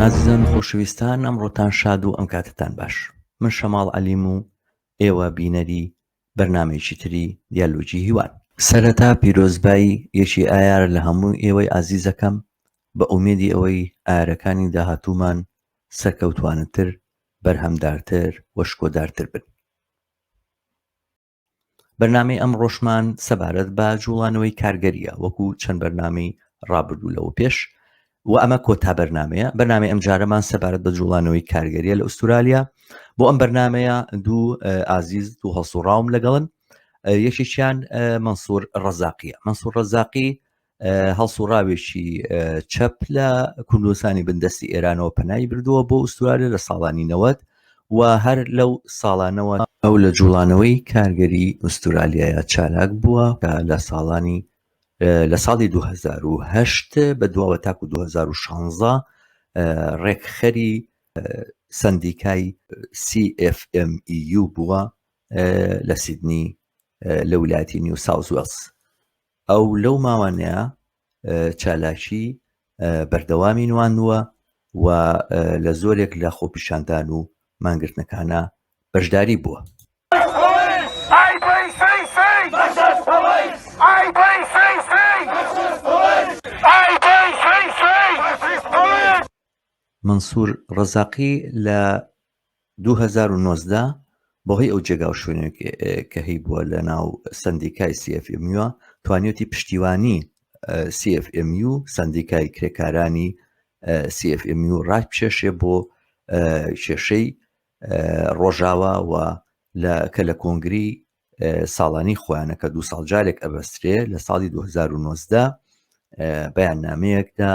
ئازیزان خۆشەویستان، ئەمڕۆتان شاد و ئەم کاتتان باش. من شەماڵ عەلیم و ئێوە بینەری بەرنامەیەکی تری دیالۆجی هیوان. سەرەتا پیرۆزبایی یەکی ئایار لە هەموو ئێوەی ئازیزەکەم بە ئومێدی ئەوەی ئایارەکانی داهاتوومان سەرکەوتوانتر، بەرهەمدارتر، وەشکۆدارتر بن. بەرنامەی ئەم ڕۆژمان سەبارەت بە جوڵانەوەی کارگەریە، وەکو چەند بەرنامەی ڕابردوو لەوە پێش، و ئەمە کۆتا بەرنمەیە. بەرنامەی ئەم جارەمان سەبارەت بە جوڵانەوەی کارگەریە لە ئوستورالیا. بۆ ئەم بەرنمەیە دوو ئازیز دوو هەڵسوڕاوم لەگەڵن. یەکێکیان مەنسوور ڕەزاقیە. مەنسوور ڕەزاقی هەڵسوڕاوێکی چەپ لە کوردستانی بندەستی ئێرانەوە پەنای بردووە بۆ ئوستورالیا لە ساڵانی 90 و هەر لەو ساڵانەوە ئەو لە جوڵانەوەی کارگەری ئوستورالیایە چالاک بووە کە لە ساڵی 2008 بە دواوە تاکو 2016 ڕێکخەری سندیکای CFMEU بووە لە سیدنی لە ویلایەتی نیو ساوز وێلز. ئەو لەو ماوانەیە چالاکی بەردەوامی نواندووە و لە زۆرێک لە خۆپیشاندان و مانگرتنەکانە بەشداری بووە. مەنسوور ڕەزاقی لە 2019 بۆهۆی ئەو جێگا و شوێنێک کە هەی بووە لە ناو سندیکای CFMU توانێتی پشتیوانی CFMU سندیکای کرێکارانی CFMU ڕایپێشێ بۆ کێشەی ڕۆژاوا و کە لە کۆنگری ساڵانی خۆیانە کە 2 ساڵ جارێک ئەبەسترێ لە ساڵی 2019 بەیاننامەیەکدا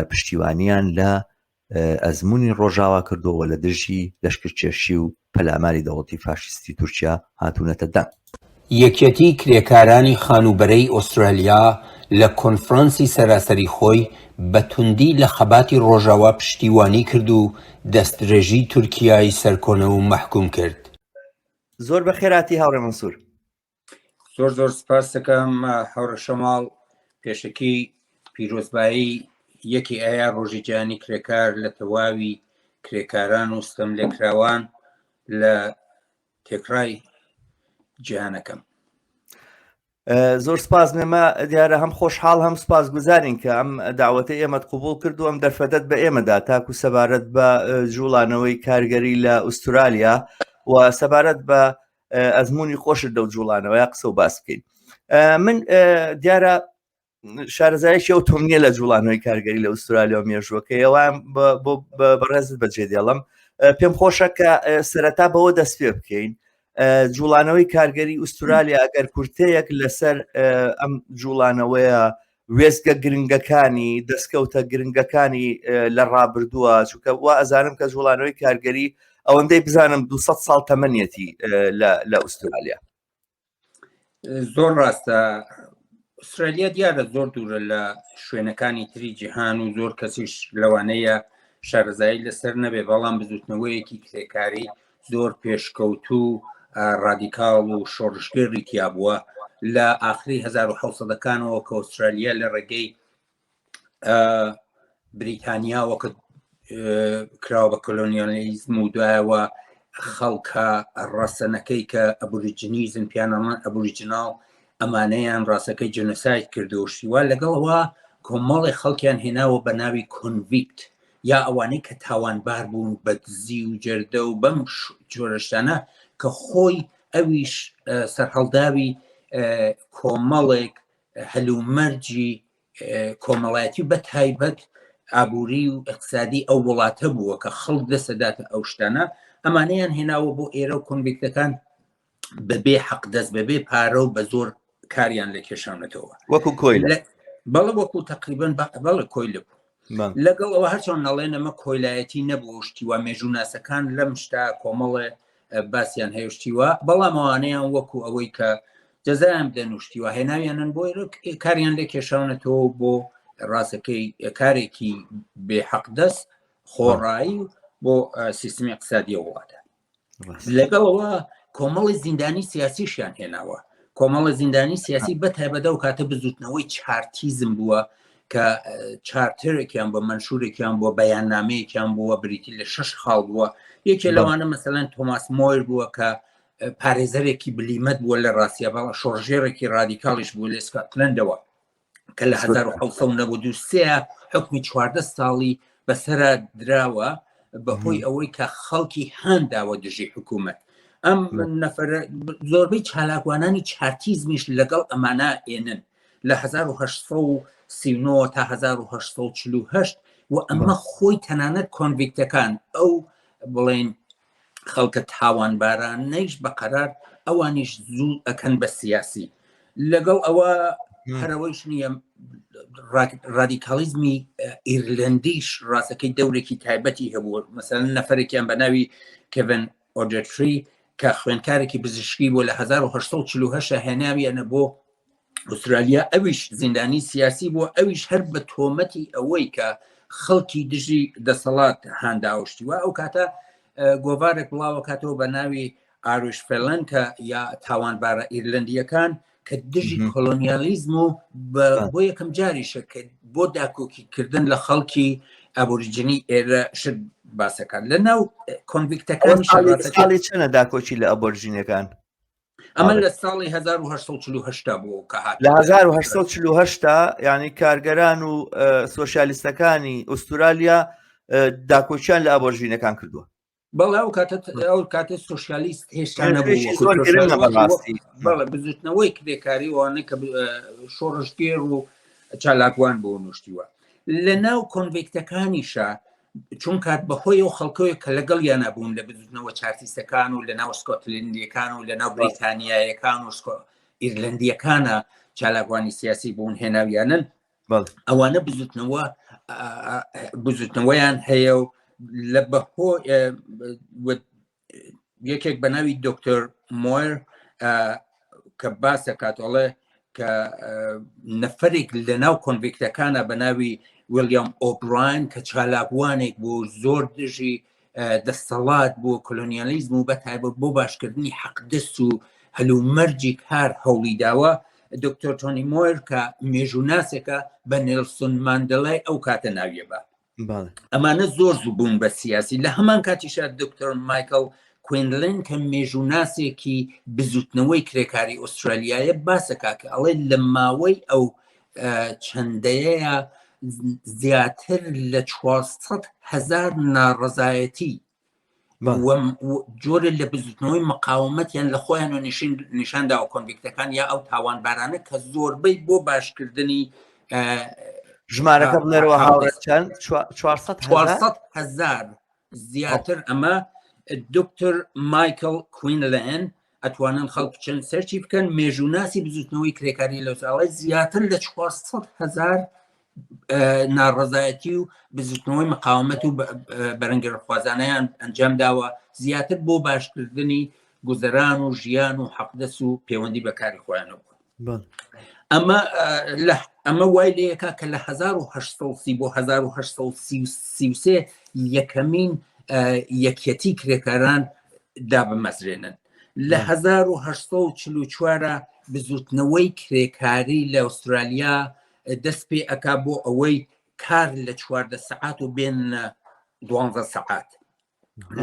پشتیوانیان لە ئەزمموی ڕۆژاوا کردەوە لە دژی لەشکرکێشی و پەلاماری دەوڵەتی فاشیستی تورکیا هاتوونەتە دان. یەکێتی کرێکارانی خانوبەرەی ئوسترالیا لە کۆنفرانسی سەراسەری خۆی بە توندی لە خەباتی ڕۆژاوا پشتیوانی کرد و دەستدرێژی تورکیای سەرکۆنەوە مەحکوم کرد. زۆر بە خێراتی هاوڕێ مەنسوور. زۆر سپاس دەکەم هاوڕێ شەماڵ. پێشەکی پیرۆزبایی یەکی ئایا ڕۆژی جیهانی کرێکار لە تەواوی کرێکاران و ستەملێکراوان لە تێکڕای جیهانەکەم. زۆر سپاس. نێمە دیارە هەم خۆشحاڵ هەم سپاس گوزارین کە ئەم داوەتەی ئێمەت قبول کرد و ئەم دەرفەتت بە ئێمەدا تاکو سەبارەت بە جوڵانەوەی کارگەری لە ئوستورالیا و سەبارەت بە ئەزمموی خۆشت دە و جوڵانەوەی قسە و باس بکەین. من دیارە شارەزایشی ئەو تۆم نییە لە جوڵانەوەی کارگەری لە ئوستورالیا و مێژوەکە ئێوان بەڕێزت بەجێ دێڵم. پێم خۆشە کە سەرەتا بەوە دەست پێ بکەین جوڵانەوەی کارگەری ئوستورالیا ئەگەر کورتەیەک لەسەر ئەم جوڵانەوەیە وێستگە گرنگەکانی دەستکەوتە گرنگەکانی لە ڕابردووە، چونکە وا ئەزانم کە جوڵانەوەی کارگەری ئەوەندەی بزانم 200 ساڵ تەمەنیەتی لە ئوستورالیا. زۆر ڕاستە. ئوسترالیا دیارە زۆر دوورە لە شوێنەکانی تری جیهان و زۆر کەسیش لەوانەیە شارەزایی لەسەر نەبێ، بەڵام بزوتنەوەیەکی کرێکاری زۆر پێشکەوتوو ڕادیکاڵ و شۆڕشگەری تیا بووە لە ئاخری 1970ەکانەوە کە ئوسترالیا لە ڕێگەی بریتانیاوەکە کراوە بە کۆلۆنیالیزم و دوایەوە خەڵکە ڕەسەنەکەی کە ئەبوریجینیزم پیانەڵان ئەبوریجیناڵ ئەمانەیان ڕاستەکەی جنۆساید کردو شیوە لەگەڵەوە کۆمەڵی خەڵکیان هێناوە بە ناوی کۆنڤیکت یا ئەوانەی کە تاوانبار بوون بە دزی و جەردە و بەم جۆرەشتانە کە خۆی ئەویش سەرهەڵداوی کۆمەڵێک هەلومەرجی کۆمەڵایەتی بە تایبەت ئابووری و اقتصادی ئەو وڵاتە بووە کە خەڵک دەسەداتە ئەو شتانە. ئەمانەیان هێناوە بۆ ئێرە و کۆنڤیکتەکان بەبێ حەقدەست بەبێ پارە و بە زۆر کاریان لە کێشانەتەوە وەکو کۆیلە. بەڵێ وەکو تقریبن بەڵێ کۆیلە بوو. لەگەڵەوە هەرچۆن نەڵێن ئەمە کۆیلایەتی نەبوو شتیوە مێژووناسەکان لەم شتا کۆمەڵێ باسییان هەیەشتیوە، بەڵام ئەوانەیان وەکو ئەوەی کە جەزایان بدەنوشتیوە هێناویانن بۆ کاریان لێ کێشانەتەوە بۆ ڕاستەکەی کارێکی بێحەقدەست خۆڕایی بۆ سیستمی اقتصادی وڵاتە. لەگەڵەوە کۆمەڵی زیندانی سیاسیشیان هێناوە. کۆمەڵی زیندانی سیاسی بە تایبەتە و کاتە بزوتنەوەی چارتیزم بووە کە چارترێکیان بۆ منشورێکیان بۆ بەیاننامەیەکیان بووە بریتی لە 6 خاڵ بووە یەکێ لەوانە مەسەلەن تۆماس مۆیر بووە کە پارێزەرێکی بلیمەت بووە لە ڕاستیە بەڵە شۆڕژێڕێکی ڕادیکاڵیش بوو لە سکاتلەندەوە کە لە 1993 حکمی 14 ساڵی بەسەرا دراوە بەهۆی ئەوەی کە خەڵکی هانداوە دژی حکوومەت ئەم نەفرە زۆربەی چالاکوانانی چارتیزمیش لەگەڵ ئەمانە ئێنن لە 1939 تا 1940 و ئەمە خۆی تەنانەت کۆنڤیکتەکان ئەو بڵێن خەڵکە تاوانبارانەیش بەقەرار ئەوانیش زوو ئەکەن بە سیاسی لەگەڵ ئەوە هەرەوەیش نییە رادیکالیزمی ئیرلندیش ڕاستەکەی دەورێکی تایبەتی هەبوو مەسەلەن نەفرێکیان بە ناوی کێڤن ئۆجرتری کە خوێندکارێکی پزیشکی بوو لە 1940 هێناویانە بۆ ئوسترالیا ئەویش زیندانی سیاسی بووە ئەویش هەر بە تۆمەتی ئەوەی کە خەڵکی دژی دەسەڵات هانداوشتی وە ئەو کاتە گۆڤارێک بڵاوە کاتەوە بە ناوی ئاروش فێلەن کە یا تاوانبارە ئیرلندیەکان کە دژی کۆلۆنیالیزم و بۆ یەکەم جاریشە کە بۆ داکۆکیکردن لە خەڵکی ئەبوریجنی ئێرە شت باسەکان لە ناو کۆنڤیکتەکانی ساڵی چەنە داکۆچی لە ئەبۆرژینەکان ئەمە لە ساڵی 1940 بوو کە هات لە 1940 یعنی کارگەران و سۆشیالیستەکانی ئوسترالیا داکۆچیان لە ئەبۆرژینەکان کردووە بەڵێ ئەو کاتە سۆشیالیست هێشتانە بزوتنەوەی کرێکاریوانە کە شۆڕژگێر و چالاکوان بۆ نوشتیوە لە ناو کۆنڤیکتەکانیشە چون کات بەهۆی ئەو خەڵکەوەی کە لەگەڵ یانە بوون لە بزوتنەوە چارتیستەکان و لە ناو سکۆتلندیەکان و لە ناو بریتانیایەکان و ئیرلندیەکانە چالاکوانی سیاسی بوون هێناویانن ئەوانە بزوتنەوەیان هەیە و لە بەهۆ یەکێک بە ناوی دکتۆر مۆیر کە باسە کاتۆڵێ کە نەفرێک لە ناو کۆنڤیکتەکانە بە ناوی ویلیام ئۆبراین کە چالاکوانێک بۆ زۆر دژی دەسەڵات بۆ کۆلۆنیالیزم و بەتایبەت بۆ باشکردنی حەقدەست و هەلومەرجی کار هەوڵی داوە دکتۆر تۆنی مۆیر کە مێژووناسێکە بە نێلسۆن ماندێلای ئەو کاتە ناویە بە ئەمانە زۆر زوو بوون بە سیاسی لە هەمان کاتیشە دکتۆر مایکل کوینلن کە مێژووناسێکی بزوتنەوەی کرێکاری ئوسترالیایە باسەکە کە ئەڵێ لە ماوەی ئەو چەندەیە زیاتر لە 400,000 ناڕەزایەتی جۆرە لە بزوتنەوەی مقاومەتیان لە خۆیان و نیشاندا و کۆنڤیکتەکان یا ئەو تاوانبارانە کە زۆربەی بۆ باشکردنی ژمارەکە بڵێرەوە هاوڕێت چەند 400,000 زیاتر ئەمە دکتۆر مایکل کوینلن ئەتوانن خەڵک چەند سەرچی بکەن مێژووناسی بزوتنەوەی کرێکاری لە ئوستراڵیا زیاتر لە 400,000 ناڕەزایەتی و بزوتنەوەی مقاومەت و بەرەنگەرخوازانەیان ئەنجام داوە زیاتر بۆ باشکردنی گوزەران و ژیان و حەقدەست و پەیوەندی بەکاری خۆیانەوە ئەمە وای لەیەکە کە لە 1930 بۆ 1933 یەکەمین یەکەتی کرێکاران دابمەزرێنن لە 1944 بزوتنەوەی کرێکاری لە ئوسترالیا دەست پێ ئەکا بۆ ئەوەی کار لە 14 سەعات و بێن 12 سەعات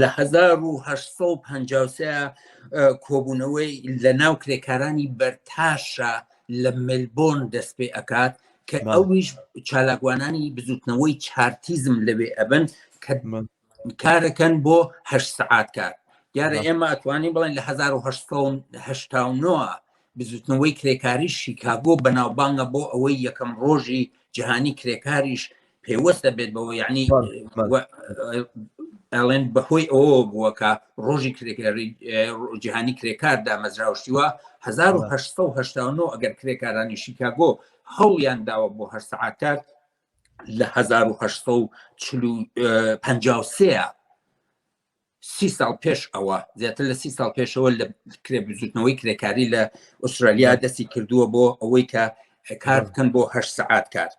لە 1953 کۆبوونەوەی لە ناو کرێکارانی بەرتاشە لە ملبۆرن دەست پێ ئەکات کە ئەویش چالاکوانانی بزوتنەوەی چارتیزم لەوێ ئەبن کە کارەکەن بۆ 8 سەعات کار دیارە ئێمە ئەتوانین بڵێن لە 1989 بزوتنەوەی کرێکاری شیکاگۆ بەناوبانگە بۆ ئەوەی یەکەم ڕۆژی جیهانی کرێکاریش پێوەستە بێت بەوە یعنی ئەڵێن بەهۆی ئەوە بووە کە ڕۆژی کرێکاری جیهانی کرێکار دامەزراوشتیوە 1989 ئەگەر کرێکارانی شیکاگۆ هەوڵیان داوە بۆ 8 سەعات کار لە 1953 30 ساڵ پێش ئەوە زیاتر لە 30 ساڵ پێشەوە لە بزوتنەوەی کرێکاری لە ئوسترالیا دەستی کردووە بۆ ئەوەی کە کار بکەن بۆ 8 سەعات کار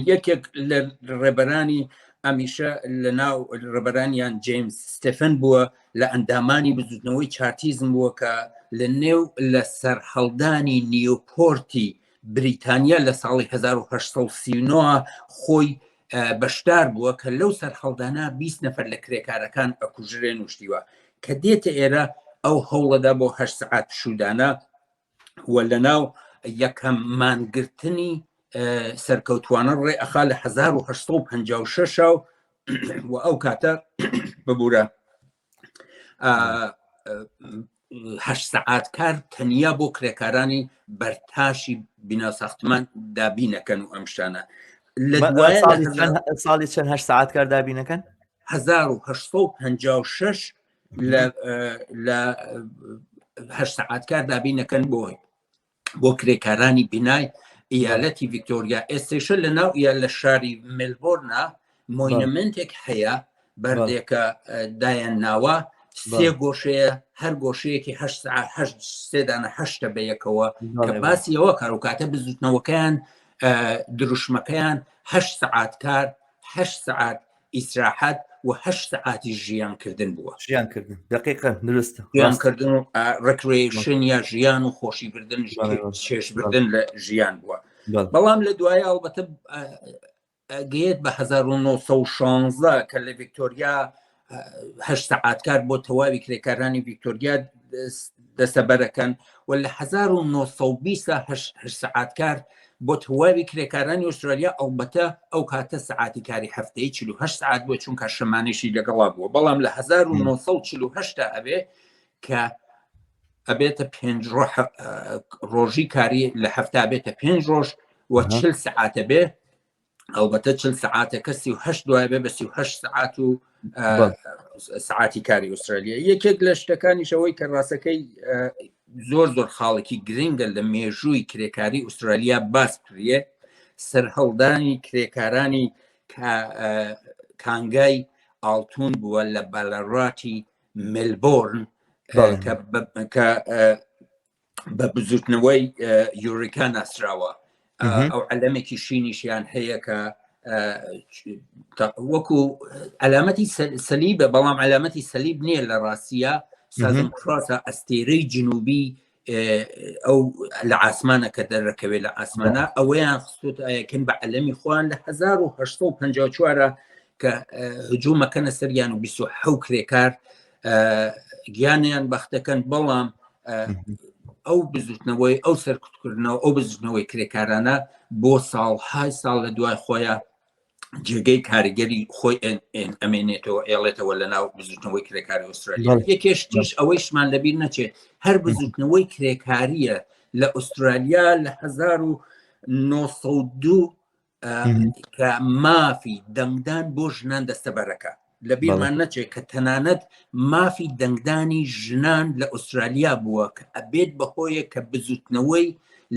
یەکێک لە ڕێبەرانی ئەمیشە لە ناو ڕێبەرانیان جیمز ستێفن بووە لە ئەندامانی بزوتنەوەی چارتیزم بووە کە لە نێو لە سەرهەڵدانی نیوپۆرتی بریتانیا لە ساڵی 1939 خۆی بەشدار بووە کە لەو سەر هەڵدانا 20 نەفەر لە کرێکارەکان ئەکوژرێن وشتیوە کە دێتە ئێرە ئەو هەوڵەدا بۆ 8 سعات شودانە وە لە ناو یەکەم مانگرتنی سەرکەوتوانە ڕێ ئەخا لە 1956 و ئەو کاتە ببوورە 8 سعات کار تەنیا بۆ کرێکارانی بەرتاشی بنا ساختمان دابینەکەن و ئەم شتانە ساڵی چەند 8 سعات کار دابینەکەن 1956 لە 8 سعات کار دابینەکەن بۆ کرێکارانی بینای ئیالەتی ڤیکتۆریا ئێستێشە لە ناو لە شاری ملبۆرنا مۆینەمنتێک هەیە بەردێکە دایان ناوە سێ گۆشەیە هەر گۆشەیەکی 8 دانە 8 بەیەکەوە کە باسی ئەوە کارۆکاتە بزوتنەوەکەیان دروشمەکەیان 8 سعات کار 8 سعات ئیسراحەت و 8 سعاتی ژیانکردن بووە ژیانکردن دقیقا درستە ژیانکردن و ڕکرێشن یا ژیان و خۆشیبردن چێژبردن لە ژیان بووە بەڵام لە دوایە ئەڵبەتە گەیت بە 1916 کە لە ڤیکتۆریا 8 سعات کار بۆ تەواوی کرێکارانی ڤیکتۆریا دەسەبەرەکەن و لە 1920 8 سعات کار بۆ تەواوی کرێکارانی ئوسترالیا ئەڵبەتە ئەو کاتە سعاتی کاری هەفتەی 48 سعات بووە چونکە شەمانێشی لەگەڵا بووە بەڵام لە 1948 ئەبێ کە ئەبێتە 5 ڕۆژی کاری لە هەفتە بێتە 5 ڕۆژ و 40 سعاتە بێ ئەڵبەتە 40 سعاتەکە 38 دوای بێ بە 38 سعات و سعاتی کاری ئوسترالیا یەکێک لە شتەکانیشەوەی کە ڕاستەکەی زۆر خاڵێکی گرنگە لە مێژووی کرێکاری ئوسترالیا باس کردێ سەرهەڵدانی کرێکارانی کانگای ئاڵتون بووە لە بەلەڕاتی ملبۆرن کە بە بزوتنەوەی یوریکا ناسراوە ئەو علەمێکی شینیشیان هەیە کە وەکو علامەتی سەلیبە بەڵام علامەتی سەلیب نییە لە ڕاستیە سازم کراسە ئەستێرەی جنوبی ئەو لە ئاسمانە کە دەرەکەوێت لە ئاسمانە ئەوەیان خستوت ئەیەکن بە علەمی خۆیان لە 1954 کە هجوومەکەنە سەریان و 27 کرێکار گیانیان بەختەکەن بەڵام ئەو بزوتنەوەی ئەو سەرکوتکردنەوە ئەو بزوتنەوەی کرێکارانە بۆ ساڵهای ساڵ لە دوای خۆیان جێگەی کاریگەری خۆی ئەمێنێتەوە ئێڵێتەوە لە ناو بزوتنەوەی کرێکاری ئوسترالیا یەکێشتیش ئەوەیشمان لەبیر نەچێت هەر بزوتنەوەی کرێکاریە لە ئوسترالیا لە 1902 کە مافی دەنگدان بۆ ژنان دەستەبەرەکە لە بیرمان نەچێت کە تەنانەت مافی دەنگدانی ژنان لە ئوسترالیا بووە کە ئەبێت بەهۆیە کە بزوتنەوەی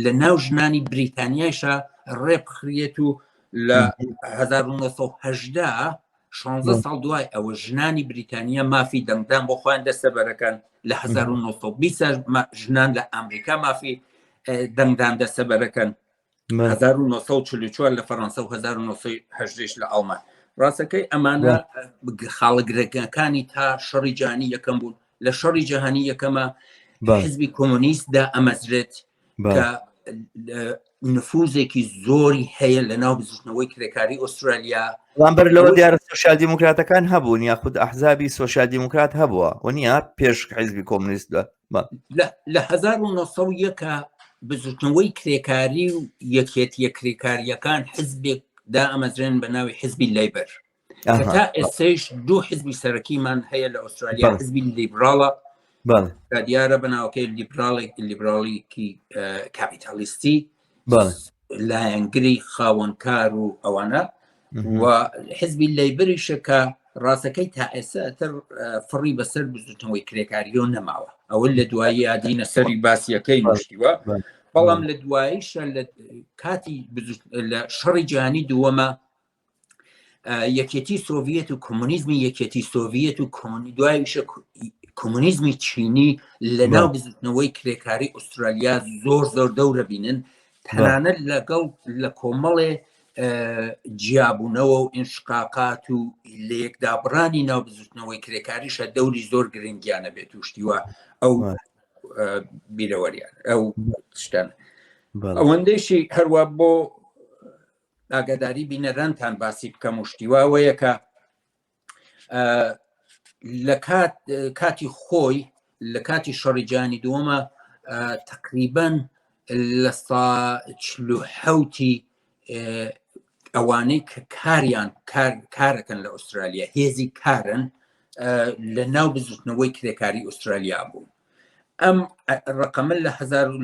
لە ناو ژنانی بریتانیایشە ڕێبخرێت و لە 1970 16 ساڵ دوای ئەوە ژنانی بریتانیا مافی دەنگدان بۆ خۆیان دەستەبەرەکەن لە 1920 ژنان لە ئەمریکا مافی دەنگدان دەستەبەرەکەن 1944 لە فەڕەنسا و 1980 لە ئەڵمان ڕاستەکەی ئەمانە خاڵگرەکانی تا شەڕی جیهانی یەکەم بوون لە شەڕی جیهانی یەکەمە حزبی کۆمۆنیستدا ئەمەزرێت کە نفوزێکی زۆری هەیە لە ناو بزوتنەوەی کرێکاری ئوسترالیا بەر لەوە دیارە سۆشیال دیموکراتەکان هەبوون یاخود ئەحزابی سۆشیال دیموکرات هەبووە و نییە پێش حیزبی کۆمۆنیستدا لە 1901 بزوتنەوەی کرێکاری و یەکێتیە کرێکاریەکان حزبێک دا ئەمەزرێن بە ناوی حزبی لەیبەر تا ئێستەش دوو حزبی سەرەکیمان هەیە لە ئوسترالیا حزبی لیبراڵە دیارە بەناوەکەی لیبراڵێکی کاپیتالیستی لایەنگری خاوەنکار و ئەوانە و حزبی لەیبەریشە کە ڕاستەکەی تا ئێستاتر فڕی بەسەر بزوتنەوەی کرێکاریۆ نەماوە ئەوە لە دوایی یادینە سەری باسیەکەی مشتیوە بەڵام لە دواییشە لە کاتی لە شەڕی جیهانی دووەمە یەکێتی سۆڤیەت و کۆمۆنیزمی یەکێتی سۆڤیەت و دواییشە کۆمۆنیزمی چینی لە ناو بزوتنەوەی کرێکاری ئوسترالیا زۆر دەورە بینن تەنانەت لەگەڵ لە کۆمەڵێ جیابوونەوە و ئینشقاقات و لە یەکدابڕانی ناو بزوتنەوەی کرێکاریشە دەوری زۆر گرنگیانە بێت وشتیوە ئەو بیرەوەریان ئەو شتانە ئەوەندەیشی هەروە بۆ ئاگاداری بینەرانتان باسی بکەم شتیواوەیە کە لە کاتی خۆی لە کاتی شەڕیجانی دووەمە تقریباً لە 47 ئەوانەی کە کارەکەن لە ئوسترالیا هێزی کارن لە ناو بزوتنەوەی کرێکاری ئوسترالیا بوو. ئەم ڕقەمە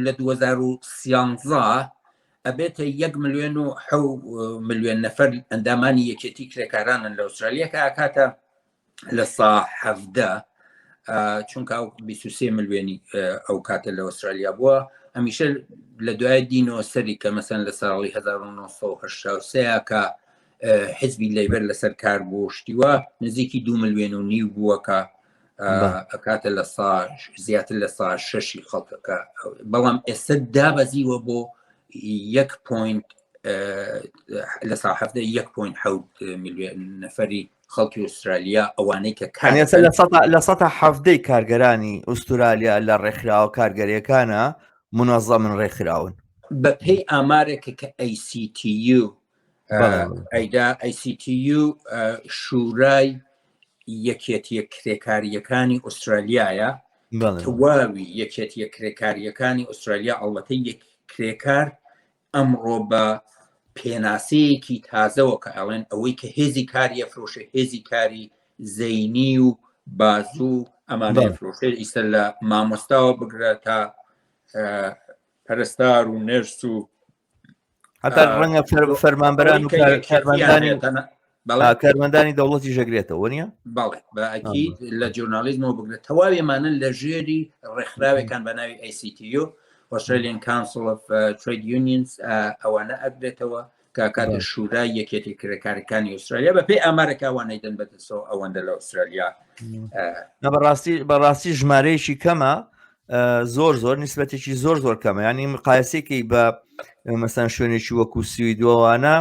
لە 2013 ئەبێتە 1,7 نەفەر ئەندامانی یەکێتی کرێکارانن لە ئوسترالیا کە ئاکاتە لە 17 چونکە 23 ملیۆنی ئەو کاتە لە ئوسترالیا بووە. هەمیشە لە دوای دینەوە سەری کە مەسەن لە ساڵی 1983 کە حزبی لەیبەر لەسەر کار بۆ شتیوە نزیکی 2.5 ملیۆن بووە کە ئەکاتە لە زیاتر لە 6 خەڵکەکە، بەڵام ئێستا دابەزیوە بۆ 1.7 ملیۆن نەفەری خەڵکی ئوسترالیا ئەوانەی کە لە 170 کارگەرانی ئوسترالیا لە ڕێکخراوە کارگەریەکانە منەظەمن ڕێکخراون بەپێی ئامارێکە کە ACTU ئەیدا ACTU شورای یەکێتیە کرێکاریەکانی ئوسترالیایە، تواوی یەکێتیە کرێکاریەکانی ئوسترالیا ئەڵبەتە یەک کرێکار ئەمڕۆ بە پێناسەیەکی تازەوە کە ئەڵێن ئەوەی کە هێزی کاری ئەفرۆشە هێزی کاری زەینی و بازوو ئەمانە فرۆشێ ئیستا لە مامۆستاوە بگرە تا پەرستار و نەرس و هەتا ڕەنگە فەرمانبەران و کارمەندانی دەوڵەتی ژەگرێتەوە نیە؟ بەڵێ بەئەکی لە جۆرنالیزمەوە بگرێت تەواویمانە لە ژێری ڕێکخراوێکان بە ناوی ACTU Australian Council of Trade Unions ئەوانە ئەگرێتەوە کە کاتە شورای یەکێتی کرێکارەکانی ئوسترالیا بە پێی ئامارێک ئەوانەی دەن بەدەستەوە ئەوەندە لە ئوسترالیا بەڕاستی ژمارەیەکی کەمە، زۆر نیسبەتێکی زۆر کەمە، ینی مقایسێکی بە مەسەن شوێنێکی وەکو سویدۆوانە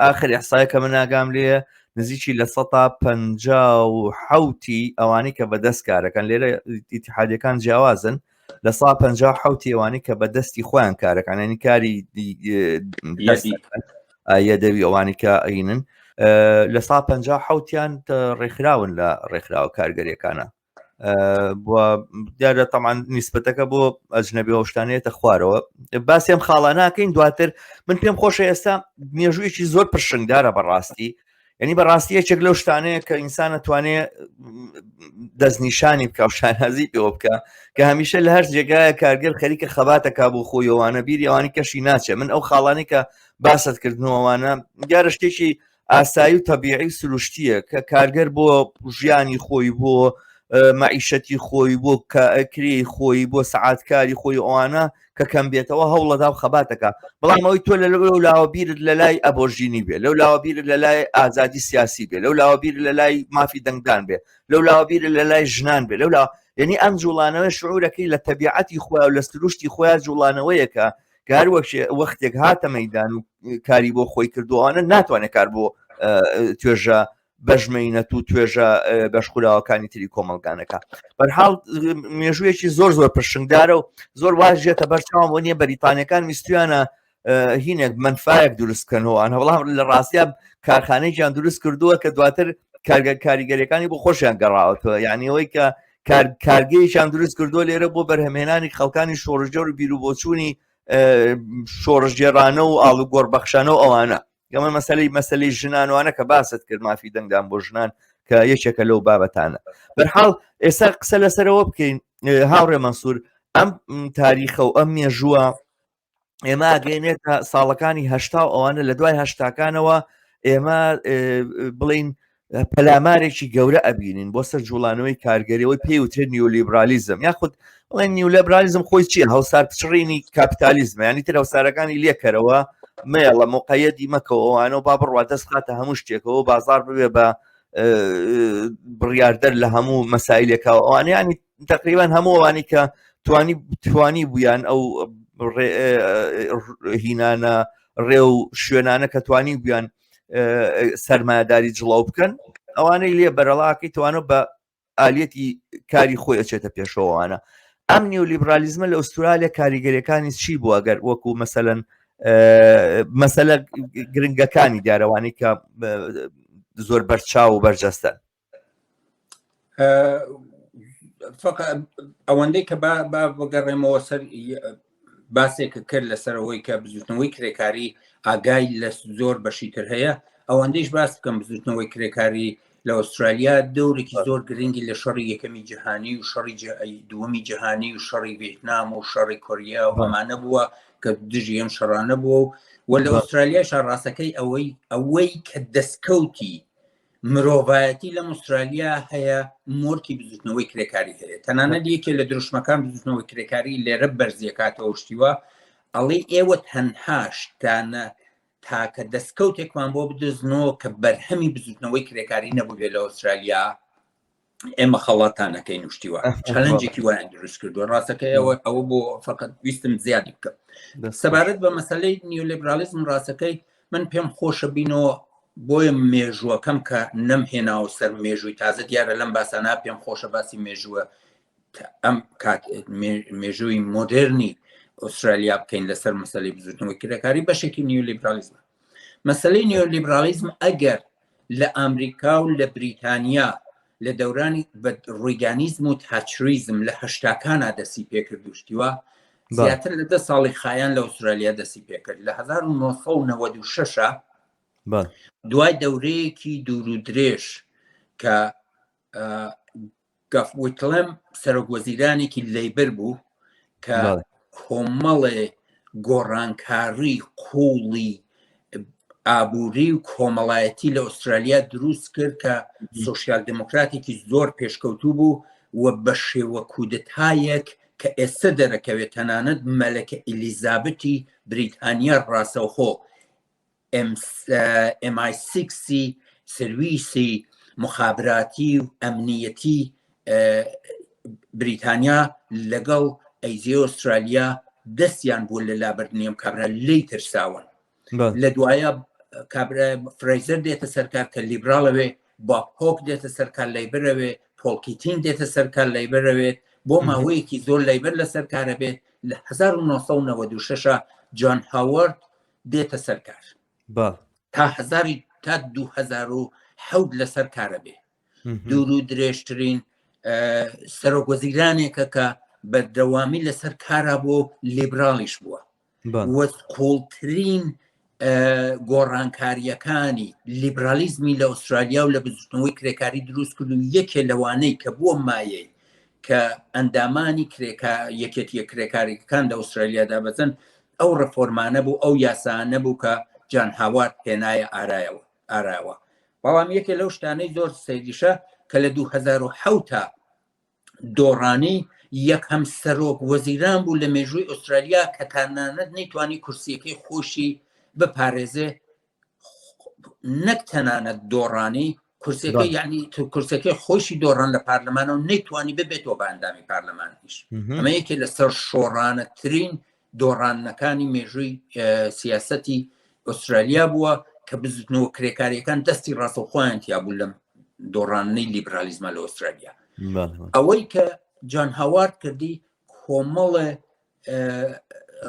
ئاخر ئەحسایە کە من ئاگام لێ نزیکی لە 157 ئەوانەی کە بەدەست کارەکەن، لێرە ئیتیحادیەکان جیاوازن لە 157 ئەوانەی کە بەدەستی خۆیان کارەکان، ینی کاری یەدەوی ئەوانی کە ئەینن لە 157یان ڕێکخراون لە ڕێکخراوە کارگەریەکانە. دیارە تەمان نیسبەتەکە بۆ ئەجنەبی شتانێتە خوارەوە. باسی ئەم خاڵە ناکەین، دواتر من پێم خۆشە ئێستا مێژوویەکی زۆر پرشنگدارە بەڕاستی، یعنی بەڕاستی یەکێک لەو شتانەیە کە ئینسان ئەتوانێت دەستنیشانی بکە و شانازی پێوە بکە کە هەمیشە لە هەر جێگایە کارگەر خەریکە خەباتەکە بۆ خۆی ئەوانە بیری ئەوانی کەشی ناچێت. من ئەو خاڵانی کە باست کردنەوەوانە دیارە شتێکی ئاسایی و تەبیعی سروشتیە کە کارگەر بۆ ژیانی خۆی، بۆ مەعیشەتی خۆی، بۆ کاری خۆی، بۆ سەعاتکاری خۆی ئەوانە کە کەم بێتەوە هەوڵەدا و خەباتەکە، بەڵام ئەوەی تۆ لەو لاوەبیرت لە لای ئەبۆژینی بێ، لەو لاوەبیرت لە لای ئازادی سیاسی بێ، لەو لاوەبیرت لە لای مافی دەنگدان بێ، لەو لاوەبیرت لە لای ژنان بێ، یعنی ئەم جوڵانەوە شعورەکەی لە تەبیعەتی خۆیان و لە سروشتی خۆیان جوڵانەوەیەکە کە هەر وەختێک هاتە مەیدان و کاری بۆ خۆی کردووانە ناتوانێت کار بۆ توێژە بەژمەینەت و توێژە بەشخوراوەکانی تری کۆمەلگانەکە. بەرحاڵ مێژوویەکی زۆر پرشنگدارە و زۆر واژێتە بەرچاوم بۆ نییە بەریتانیەکان ویستویانە هینێک منفایەک دروستکەنەوەوان، بەڵام لە ڕاستیە کارخانەیەکیان دروست کردووە کە دواتر کاریگەریەکانی بۆ خۆشیان گەڕاوەتەوە، یعنی ئەوەی کە کارگەیشان دروست کردووە لێرە بۆ بەرهەمهێنانی خەڵکانی شۆڕژێر و بیرروبۆچوونی شۆڕژێرانە و ئاڵو گۆڕبەخشانە و ئەوانە ئەمە مەسەلەی ژنانوانە کە باست کرد مافی دەنگدان بۆ ژنان کە یەکێکە لەو بابەتانە. بەرحاڵ ئێستا قسە لەسەرەوە بکەین هاوڕێ مەنسوور، ئەم تاریخە و ئەم مێژووە ئێمە ئاگەینێتە ساڵەکانی هەشتا و ئەوانە لە دوای هەشتاکانەوە ئێمە بڵین پەلامارێکی گەورە ئەبینین بۆ سەر جوڵانەوەی کارگەریەوەی پێی وترێت نیۆلیبرالیزم، یاخود بڵێن نیۆلیبرالیزم خۆی چیە؟ هەوسار پچڕینی کاپیتالیزمە، ینی تر هەوسارەکانی لێکەرەوە مێڵە مقەیەدی مەکەوەوانە و با بڕوا دەست خاتە هەموو شتێکەوە بازار ببێ بە بڕیاردەر لە هەموو مەسائلێکەوە ئەوانە، ینی تقریبان هەموو ئەوانی کە توانی بوویان ئەو هینانە ڕێ و شوێنانە کە توانی بوویان سەرمایەداری جڵاو بکەن ئەوانەی لێ بەرەڵاکەی توانە بە ئالێتی کاری خۆی ئەچێتە پێشەوەوانە. ئەم نیۆلیبرالیزمە لە ئوسترالیا کاریگەریەکانی چی بوو ئەگەر وەکو مەسەلەن مەسەلە گرنگەکانی دیارەوانی کە زۆر بەرچاو و بەرجەستن؟ ئەوەندەی کە بگەڕێمەوە سەر باسێکە کرد لەسەرەوەی کە بزوتنەوەی کرێکاری ئاگای لە زۆر بەشیتر هەیە، ئەوەندەیش باس بکەم بزوتنەوەی کرێکاری لە ئوسترالیا دەورێکی زۆر گرنگی لە شەڕی یەکەمی جیهانی و شەڕی دووەمی جیهانی و شەڕی ڤێتنام و شەڕی کۆریا و ئەمانە بووە کە دژی ئەم شەڕانە بووە و لە ئوسترالیا شارڕاستەکەی ئەوەی کە دەستکەوتی مرۆڤایەتی لە ئوسترالیا هەیە مۆرکی بزوتنەوەی کرێکاری هەیە. تەنانەت یەکێ لە دروشمەکان بزوتنەوەی کرێکاری لێرە بەرزیەکاتەوە شتیوە ئەڵێ ئێوە تەنهاشتانە تاکە دەستکەوتێکمان بۆ بدۆزنەوە کە بەرهەمی بزوتنەوەی کرێکاری نەبووێ لە ئوسترالیا ئێمە خەڵاتانەکەی نوشتیوە چەلەنجێکی وایان دروست کردووە. ڕاستەکەی ئەوە بۆ فقط ویستم زیادی بکەم. سەبارەت بە مەسەلەی نیۆلیبرالیزم ڕاستەکەی من پێم خۆشە بینەوە بۆیە مێژووەکەم کە نەمهێناوە سەر مێژووی تازە دیارە لەم باسانە پێم خۆشە باسی مێژووە ئەم مێژووی مۆدرنی ئوسترالیا بکەین لەسەر مەسەلەی بزوتنەوەی کرێکاری بەشێکی نیۆلیبرالیزمە. مەسەلەی نیۆلیبرالیزم ئەگەر لە ئەمریکا و لە بریتانیا لە دەورانی ڕوویگانیزم و تاچریزم لە هەشتاکانە دەستی پێکردوشتیوە زیاتر لە 10 ساڵی خایان لە ئوسترالیا دەستی پێکرد. لە 1996 دوای دەورەیەکی دوور و درێژ کە گەفوتڵم سەرۆکوەزیرانێکی لەیبەر بوو کە کۆمەڵێ گۆڕانکاری قوڵی ئابووری و کۆمەڵایەتی لە ئوسترالیا دروست کرد کە سۆشیال دموکراتێکی زۆر پێشکەوتوو بوو و بە شێوە کودتایەک کە ئێستا دەرەکەوێت تەنانەت مەلەکە ئیلیزابەتی بریتانیا ڕاستەوخۆ MI6 سرویسی مخابراتی و ئەمنیەتی بریتانیا لەگەڵ ئەیزی ئوسترالیا دەستیان بوو لە لابردنیەم کابرا لی ترساون. لە دوایە فرەیزەر دێتە سەرکار کە لیبراڵەوێ، باب هۆک دێتە سەرکار لەیبەرەوێ، پۆڵکیتین دێتە سەرکار لەیبەرەوێت، بۆ ماوەیەکی زۆر لەیبەر لە سەرکارە بێت. لە 1996 جۆن هاوارد دێتە سەرکار تا 2007 لە سەرکارە بێ. دوور و درێژترین سەرۆکوەزیرانێکە کە بەردەوامی لەسەر کارا بۆ لیبراڵیش بووە وە قوڵترین گۆڕانکاریەکانی لیبرالیزمی لە ئوسترالیا و لە بزوتنەوەی کرێکاری دروست کرد و یەکێ لەوانەی کە بووە مایەی کە ئەندامانی یەکێتیە کرێکاریەکان لە ئوسترالیادا بەزن ئەو ڕەفۆرمانە بوو، ئەو یاسانە بوو کە جان هاوارد هێنایە ئارایەوە. بەڵام یەکێ لەو شتانەی زۆر سەیریشە کە لە 2007 دۆڕانی یەکەم سەرۆک وەزیران بوو لە مێژووی ئوسترالیا کە تەنانەت نەیتوانی کورسیەکەی خۆشی بپارێزێ، نەک تەنانەت دۆڕانی کورسەکە، یعنی کورسەکەی خۆشی دۆڕان لە پارلەمانەوە نەیتوانی ببێتەوە بە ئەندامی پارلەمانیش. ئەمە یەکێ لە سەر شۆڕانەترین دۆڕانەکانی مێژووی سیاسەتی ئوسترالیا بووە کە بزوتنەوە کرێکاریەکان دەستی ڕاستەوخۆیان تیا بوو لەم دۆڕانەی لیبرالیزمە لە ئوسترالیا. ئەوەی کە جان هاوارد کردی کۆمەڵە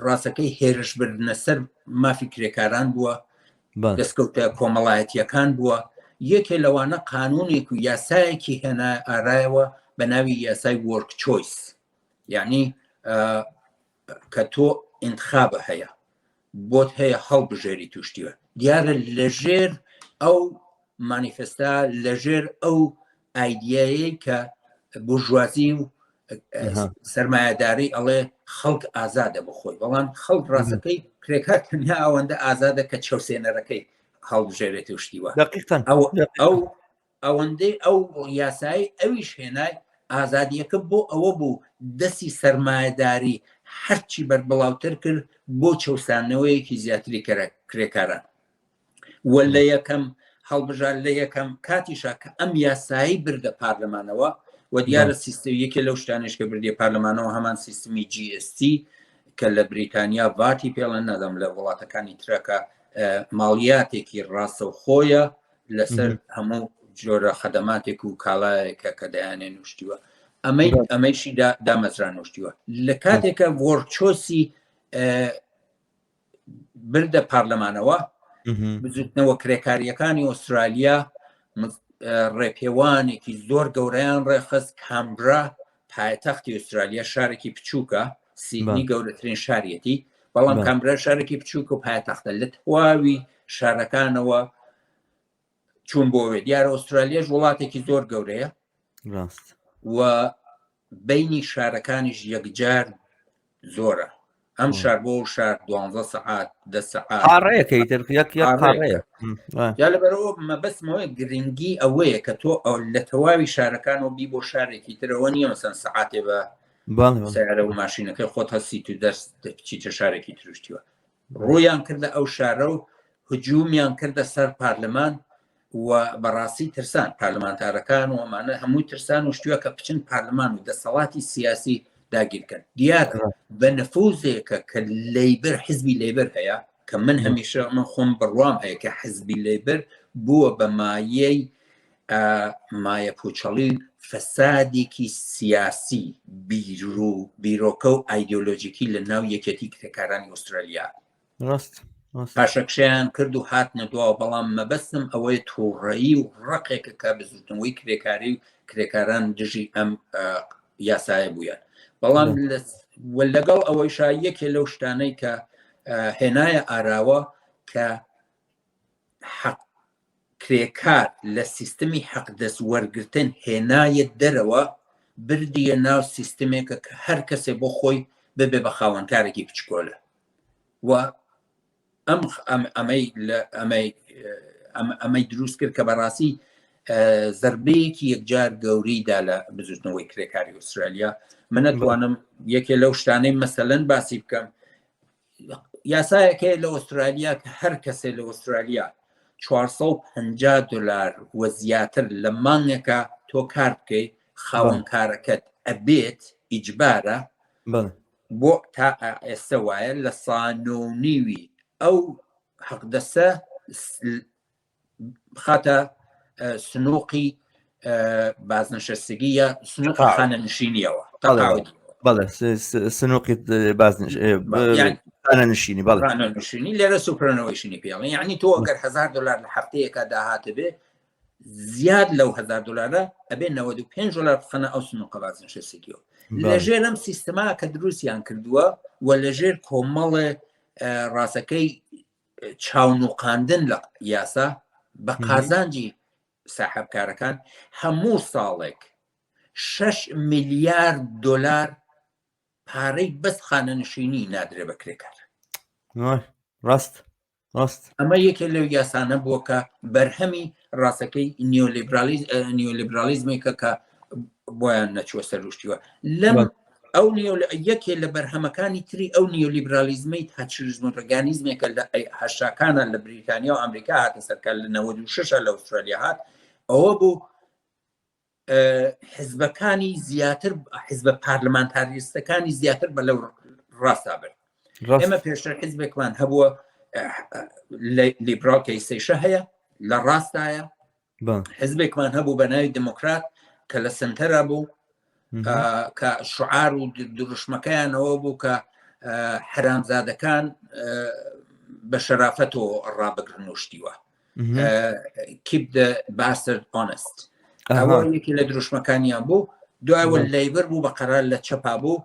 ڕاستەکەی هێرشبردنە سەر مافی کرێکاران بووە، دەستکەوتە کۆمەڵایەتیەکان بووە. یەکێ لەوانە قانونێک و یاسایەکی هێنا ئارایەوە بە ناوی یاسای وەرک چۆیس، یعنی کە تۆ ئینتخابە هەیە بۆت هەیە هەڵبژێری توشتیوە. دیارە لەژێر ئەو مانیفستا، لەژێر ئەو ئایدیایی کە بورژوازی و سەرمایه‌داری ئەڵێ خەڵک ئازادە بخۆی، بەڵام خەڵک ڕاستەکەی کرێکار تەنیا ئەوەندە ئازادە کە چەوسێنەرەکەی هەڵبژێرێت توشتیوە. ئەوەندەی ئەو یاسایی ئەویش هێنای ئازادیەکە بۆ ئەوە بوو دەستی سەرمایه‌داری هەرچی بەربڵاوتر کرد بۆ چەوسانەوەیەکی زیاتری کرێکاران. وە لە یەکەم هەڵبژار لە یەکەم کاتیشا کە ئەم یاسایی بردە پارلەمانەوە و دیارە سیستەیەکە لەو شتانش کە بردیە پارلەمانەوە هەمان سیستمی GST کە لە بریتانیا ڤاتی پێڵەن نەدەم لە وڵاتەکانی ترەکە ماڵیاتێکی ڕاستەوخۆیە لەسەر هەموو جۆرە خەدەماتێک و کاڵایەکە کە دەیانێ نوشتیوە. ئەمەیشی دامەزرانوشتیوە لە کاتێکە ڤۆرچۆسی بردە پارلەمانەوە بزوتنەوە کرێکاریەکانی ئوسترالیا ڕێپێوانێکی زۆر گەورەیان ڕێخست کامبرا پایتەختی ئوسترالیا شارێکی بچووکە سیدنی گەورەترین شارەتی بەڵام کامبرا شارێکی بچووکە و پایتەختە لە تەواوی شارەکانەوە چوون بۆوێ دیارە ئوسترالیاش وڵاتێکی زۆر گەورەیە و بینی شارەکانیش یەکجار زۆرە ئەم شار بۆ شار 12 سەعات 10 سەعات یا لەبەرەوە مەبەستمەوەی گرنگی ئەوەیە کە تۆ لە تەواوی شارەکانەوە بی بۆ شارێکی ترەوە نیە مەسەن سەعاتێ بە سیارە و ماشینەکەی خۆت هەستی تو دەست بچیتە شارێکی تروشتیوە ڕوویان کردە ئەو شارە و هجوومیان کردە سەر پارلەمان و بەڕاستی ترسان پارلەمانتارەکان و ئەمانە هەمووی ترسان و شتووە کە بچن پارلەمان و دەسەڵاتی سیاسی داگیرکەن دیارە بە نەفوزێکە کە لەیبەر حزبی لەیبەر هەیە کە من هەمیشە من خۆم بڕوام هەیە کە حزبی لەیبەر بووە بە مایە پوچەڵی فەسادێکی سیاسی بیرۆکە و ئایدۆلۆژیکی لە ناو یەکێتی کرێکارانی ئوسترالیا پاشەکشیان کرد و هاتنە دواوە بەڵام مەبەستم ئەوەیە تووڕەیی و ڕقێکە کە بزوتنەوەی کرێکاری و کرێکاران دژی ئەم یاسایە بوویان بەڵام لەگەڵ ئەوەی یەکێ لەو شتانەی کە هێنایە ئاراوە کە کرێکار لە سیستمی حەق دەست وەرگرتن هێنایە دەرەوە بردیە ناو سیستمێکە کە هەر کەسێ بۆ خۆی ببێ بە خاوەنکارێکی بچکۆلە و ئەمەی دروست کرد کە بەڕاستی زەربەیەکی یەکجار گەوریدا لە بزوتنەوەی کرێکاری ئوسترالیا من نەتوانم یەکێ لەو شتانەی مەسەلەن باسی بکەم یاسایەکەی لە ئوسترالیا کە هەر کەسێ لە ئوسترالیا $450 وە زیاتر لە مانگێکە تۆ کار بکەی خاوەنکارەکەت ئەبێت ئیجبارە بۆ تا ئێستا وایە لە سانۆنیوی ئەو حەقدەسە بخاتە سنووقی بازنشستگی یا سنووقی خانەنشینیەوە سنووقی خانەنشینی لێرە سوپرەنەوەیشینی پێڵێن یعنی تۆ ئەگەر $1000 لە هەفتەیەکە داهاتە بێ زیاد لەو $1000 ئەبێ $95 بخەنە ئەو سنووقە بازنشستگیەوە لەژێر ئەم سیستەما کە دروستیان کردووە و لەژێر کۆمەڵێ ڕاستەکەی چاونوقاندن لە یاسا بە قازانجی ساحەبکارەکان هەموو ساڵێک $6 میلیارد پارەی بەس خانەنشینی نادرێ بە کرێکار ڕاست ئەمە یەکێ لەو یاسانە بووە کە بەرهەمی ڕاستەکەی نیۆلیبرالیزمێکە کە بۆیان نەچوە سەرروشتیوە لەم ئەو یەکێ لە بەرهەمەکانی تری ئەو نیۆلیبرالیزمەی تاچریزم و ڕگانیزمێکە لە هەشاکانە لە بریتانیا و ئەمریکا هاتە سەرکار لە 96 لە ئوسترالیا هات ئەوە بوو حزبەکانی زیاتر حزبە پارلەمانتاریستەکانی زیاتر بە لەو ڕاستا برد ئێمە پێشتر حزبێکمان هەبووە لیبرال کەیسەیشە هەیە لە ڕاستایە حزبێکمان هەبوو بە ناوی دموکرات کە لە سنتەرە بوو کە شعار و دروشمەکەیانەوە بوو کە حرامزادەکان بە شەرافەتەوە ڕابگرنوشتیوە keep the bastard honest ئەوە یەکی لە دروشمەکانیان بوو دوایەوە لەیبەر بوو بە قەرار لە چەپا بوو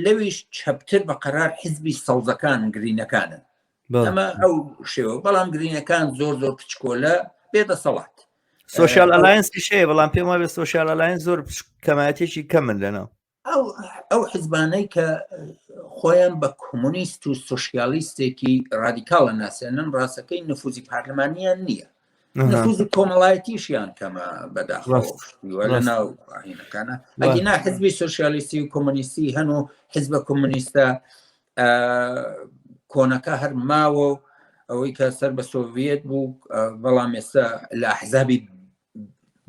لەویش چەپتر بە قەرار حیزبی سەوزەکان گرینەکانن ئەمە ئەو شێوە بەڵام گرینەکان زۆر پچکۆلە بێدەسەڵات سۆشیال ئەلاینسی شەیە بەڵام پێم وایە سۆشیال ئەلاینس زۆر کەمایەتێکی کەمن لەناو ئەو حیزبانەی کە خۆیان بە کۆمونیست و سۆشیالیستێکی ڕادیکاڵە ناسێنن ڕاستەکەی نفوزی پارلەمانیان نییە نفوزی کۆمەڵایەتیشیان کەمە بەداخەوە لە ناو ڕاهینەکانە ئەگینا حیزبی سۆشیالیستی و کۆمونیستی هەن و حیزبە کۆمونیستە کۆنەکە هەر ماوە ئەوەی کە سەر بە سۆڤیەت بوو بەڵام ئێستا لە ئەحزابی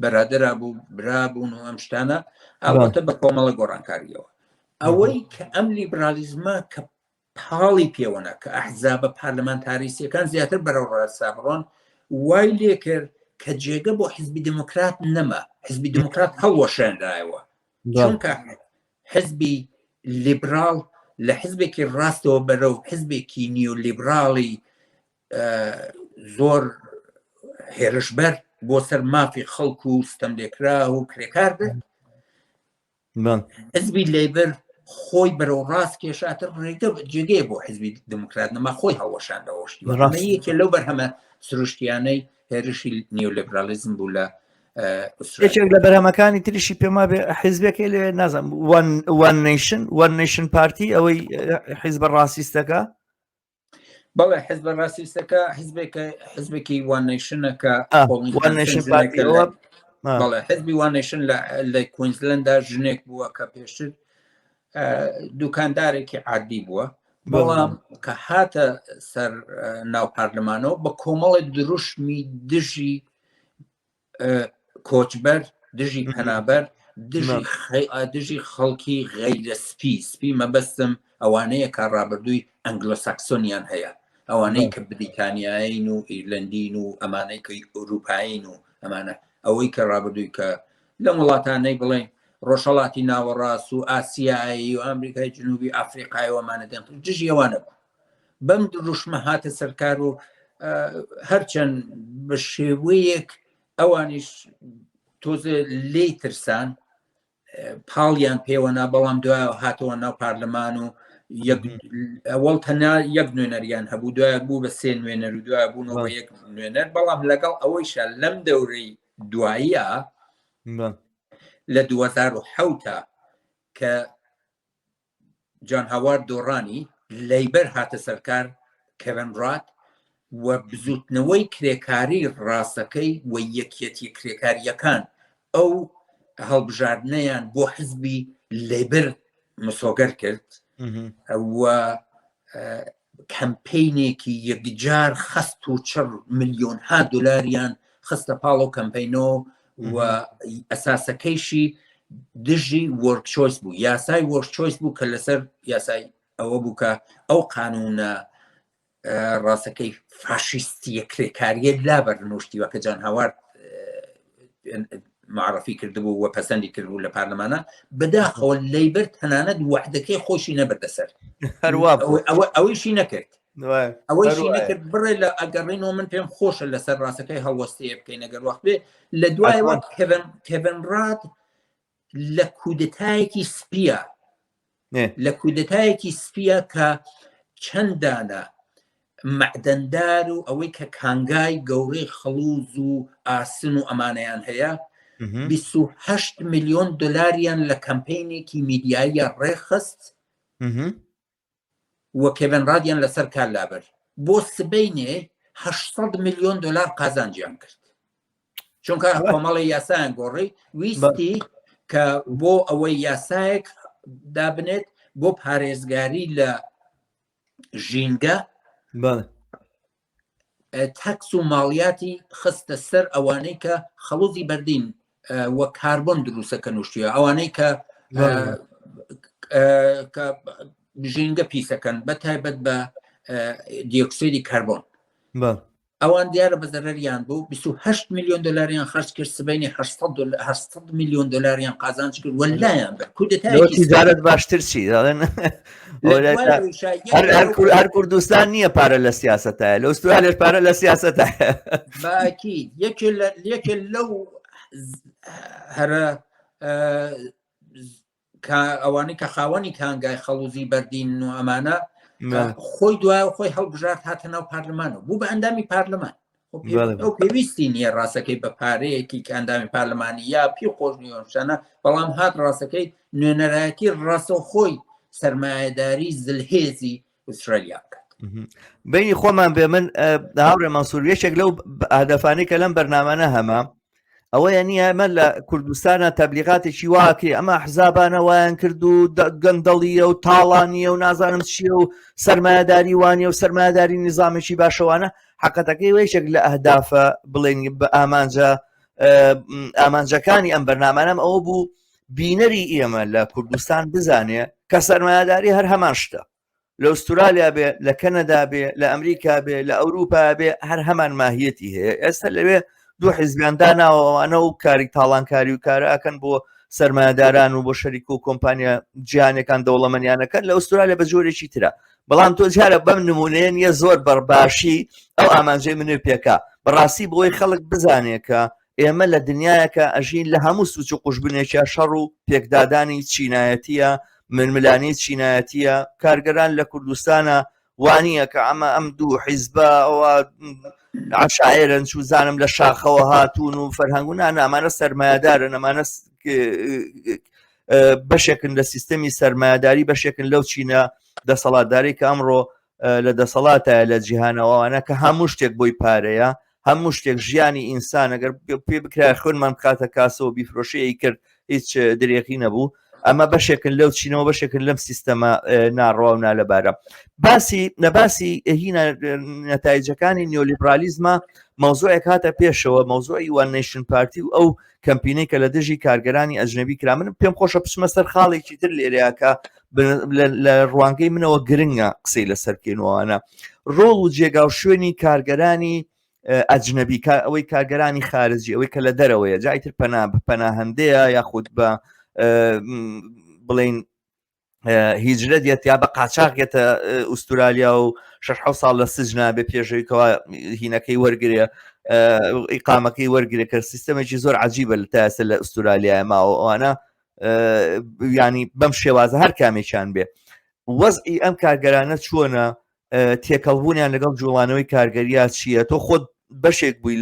بەرادەرا بوو برابوون و ئەم شتانە ئەوەتە بە کۆمەڵە گۆڕانکاریەوە ئەوەی کە ئەم لیبرالیزمە کە پاڵی پێوەنە کە ئەحزابە پارلەمانتاریستیەکان زیاتر بەرەو ڕاستە بڕۆن وای لێ کرد کە جێگە بۆ حیزبی دموکرات نەما حیزبی دموکرات هەڵوەشێنرایەوە چونکە حزبی لیبرال لە حزبێکی ڕاستەوە بەرەو حزبێکی نیۆلیبراڵی زۆر هێرشبەر بۆ سەر مافی خەڵک و ستەملێکرا و کرێکار بێت حزبی لیبر خۆی بەرەو ڕاست کێشاتر ڕێگە جێگەیە بۆ حزبی دموکرات نەما خۆی هەڵوەشاندەوەشتی یەکێ لەو بەرهەمە سروشتیانەی هێرشی نیۆلیبرالیزم بوو لە یەکێک لە بەرهەمەکانی تریشی پێما بێ حیزبێکی لێ نازم وان نیشن پارتی ئەوەی حیزبە ڕاستیستەکە بەڵێ حزبە ڕاستیستەکە حزبێکی وان نیشنەکە بەڵێ حزبی وان نیشن لە کوینزلندا ژنێک بووە کە پێشتر دوکاندارێکی عادی بووە بەڵام کە هاتە سەر ناو پارلەمانەوە بە کۆمەڵی دروشمی دژی کۆچبەر دژی پەنابەر دژی خەڵکی غەیرە سپی مەبەستم ئەوانەیە کە ڕابردووی ئەنگلۆساکسۆنیان هەیە ئەوانەی کە بریتانیاین و ئیرلندین و ئەمانەی کە ئوروپاین و ئەمانە ئەوەی کە ڕابردووی کە لە وڵاتانەی بڵێن ڕۆژهەڵاتی ناوەڕاست و ئاسیایی و ئەمریکای جنوبی ئافریقای ومانە دێن دژی ئەوانە بوو بەم دروشمە هاتە سەرکار و هەرچەند بە شێوەیەک ئەوانیش تۆزە لێی ترسان پاڵیان پێوەنا بەڵام دوایە هاتەوە ناو پارلەمان و ئەوەڵ تەنیا یەک نوێنەریان هەبوو دوایە بوو بە سێ نوێنەر و دوایە بوونەوە یەک نوێنەر بەڵام لەگەڵ ئەوەیشە لەم دەورەی دواییە لە 2010 کە جان هاوارد دۆڕانی لەیبەر هاتە سەرکار کێڤن ڕات و بزوتنەوەی کرێکاری ڕاستەکەی و یەکێتی کرێکاریەکان ئەو هەڵبژاردنەیان بۆ حزبی لیبر مسۆگەر کرد و کەمپینێکی یەکجار خست و چڕ ملیۆنها دلاریان خستە پاڵەو کەمپینەوە و ئەساسەکەیشی دژی وەرکچۆیس بوو یاسای وەرکچۆیس بوو کە لەسەر یاسای ئەوە بوو کە ئەو قانونە ڕاستەکەی فاشیستیە کرێکاریە لابەرنوشتیوە کە جان هاوارد معرفی کردبوو و پەسەندی کردبوو لە پارلەمانە بەداخەوە لیبر تەنانەت وحدەکەی خۆشی نەبەردە سەر ئەوەیشی نەکرد ئەوەیشی نەکرد بڕێ لە ئەگەڕێنەوە من پێم خۆشە لەسەر ڕاستەکەی هەڵوەستەیە بکەین ئەگەر وەخت بێ لە دوایەوە کێڤن ڕات لە کودتایەکی سپیە لە کودتایەکی سپیە کە چەندانە معدەندار و ئەوەی کە کانگای گەورەی خەڵوز و ئاسن و ئەمانەیان هەیە 28 ملیۆن دلاریان لە کەمپینێکی میدیاییە ڕێخست و کێڤن ڕادیان لەسەر کار لابەر بۆ سبەینێ 800 ملیۆن دلار قازانجیان کرد چونکە کۆمەڵی یاسایان گۆڕی ویستی کە بۆ ئەوەی یاسایەک دابنێت بۆ پارێزگاری لە ژینگە تەکس و ماڵیاتی خستە سەر ئەوانەی کە خەڵوزی بەردین وە کاربۆن دروستەکە نوشتیە ئەوانەی کە ژینگە پیسەکەن بە تایبەت بە دیۆکسیدی کاربۆن ئەوان دیارە بە زەرەریان بوو 28 ملیۆن دلاریان خرج کرد سبەینی 800 ملیۆن دلاریان قازانج کرد وەلایان بەر تیجارەت باشتر چی هەر کوردستان نییە پارە لە سیاسەتایە لە ئوسترالیاش پارە لە سیاسەتایە باکی یەکێ لەو هەرە ئەوانەی کە خاوەنی کانگای خەڵوزی بەردین و ئەمانە خۆی دوای خۆی هەڵبژارد هاتە ناو پارلەمانەوە بوو بە ئەندامی پارلەمان ئەو پێویستی نییە ڕاستەکەی بە پارەیەکی کە ئەندامی پارلەمانی یا پی خۆش نیۆشانە بەڵام هات ڕاستەکەی نوێنەرایەتی ڕاستە خۆی سەرمایەداری زلهێزی ئوسترالیا بکات بینی خۆمان بێ من هاوڕێ مەنسوور یەکێک لەو هەدەفانەی کە لەم بەرنامانە هەمە ئەوەیە نییە ئەمە لە کوردستانە تەبلیغاتێکی واکێ ئەمە حزابانە وایان کرد و گەندەڵیە و تاڵانیە و نازانم چییە و سەرمایەداری وانە و سەرمایەداری نیزامێکی باشەوانە حەقەتەکەی وەیشێک لە ئەهدافە بڵێن بە ئامانجەکانی ئەم بەرنامانەم ئەوە بوو بینەری ئێمە لە کوردستان بزانێ کە سەرمایەداری هەر هەمان شتە لە ئوسترالیا بێ لە کەنەدا بێ لە ئەمریکا بێ لە ئەوروپا بێ هەر هەمان ماهیەتی هەیە ئێستا لەوێ دوو حیزبیان داناوەوانە و کاری تاڵانکاری و کارەکەن بۆ سەرمایه‌داران و بۆ شەریک و کۆمپانیا جیهانەکان دەوڵەمەندیانەکەن لە ئوسترالیا بە جۆرێکی ترە بەڵام تۆ جارە بەم نمونەیە نیە زۆر بەڕباشی ئەو ئامانجەی منێ پێکا بەڕاستی بۆی خەڵک بزانێت کە ئێمە لە دنیایەکە ئەژین لە هەموو سوچ و قوشبنێکە شەڕ و پێکدادانی چینایەتیە منملانی چینایەتیە کارگەران لە کوردستانە وانییە کە ئەم دوو حیزبە ئەوە عشاعرن چوزانم لە شاخەوە هاتوون و فەرهەنگونان ئەمانە سەرمایه‌دارن ئەمانە بەشێکن لە سیستەمی سەرمایه‌داری بەشێکن لەو چینە دەسەڵاتداری کە ئەمڕۆ لە دەسەڵاتە لە جیهانەوەوانە کە هەموو شتێک بۆی پارەیە هەموو شتێک ژیانی ئینسان ئەگەر پێ بکرای خوێنمان کاتە کاسەوە بیفرۆشەیە کرد هیچ درێخی نەبوو ئەمە بەشێکن لەو چینەوە بەشێکن لەم سیستەمە ناڕەوا و نالەبارە باسی هینە نەتایجەکانی نیۆلیبرالیزمە مەوزوعێک هاتە پێشەوە مەوزوعی وان نیشن پارتی و ئەو کەمپینەی کە لە دژی کارگەرانی ئەجنەبی کرا من پێم خۆشە بچمە سەر خاڵێکی تر لێرەیەکە لە ڕوانگەی منەوە گرنگە قسەی لەسەرکەینەوەوانە ڕۆڵ و جێگا و شوێنی کارگەرانی ئەجنەبی ئەوەی کارگەرانی خارجی ئەوەی کە لە دەرەوەیە جایتر پەناهەندەیە یاخود بە بڵین هیجرە دێت یا بە قاچاقێتە ئوسترالیا و 6 ساڵ لە سجنا بێ پێشەوەیکەوە هینەکەی وەرگێ ئیقامەکەی وەرگێ کە سیستەمێکی زۆر عجیبە لە تاسە لە ئوسترالیا ماوەوانە ینی بەم شێوازە هەر کامێکیان بێ وەزئی ئەم کارگەرانە چۆنە تێکەڵبوونیان لەگەڵ جوڵانەوەی کارگەریە چییە تۆ خۆت بەشێک بووی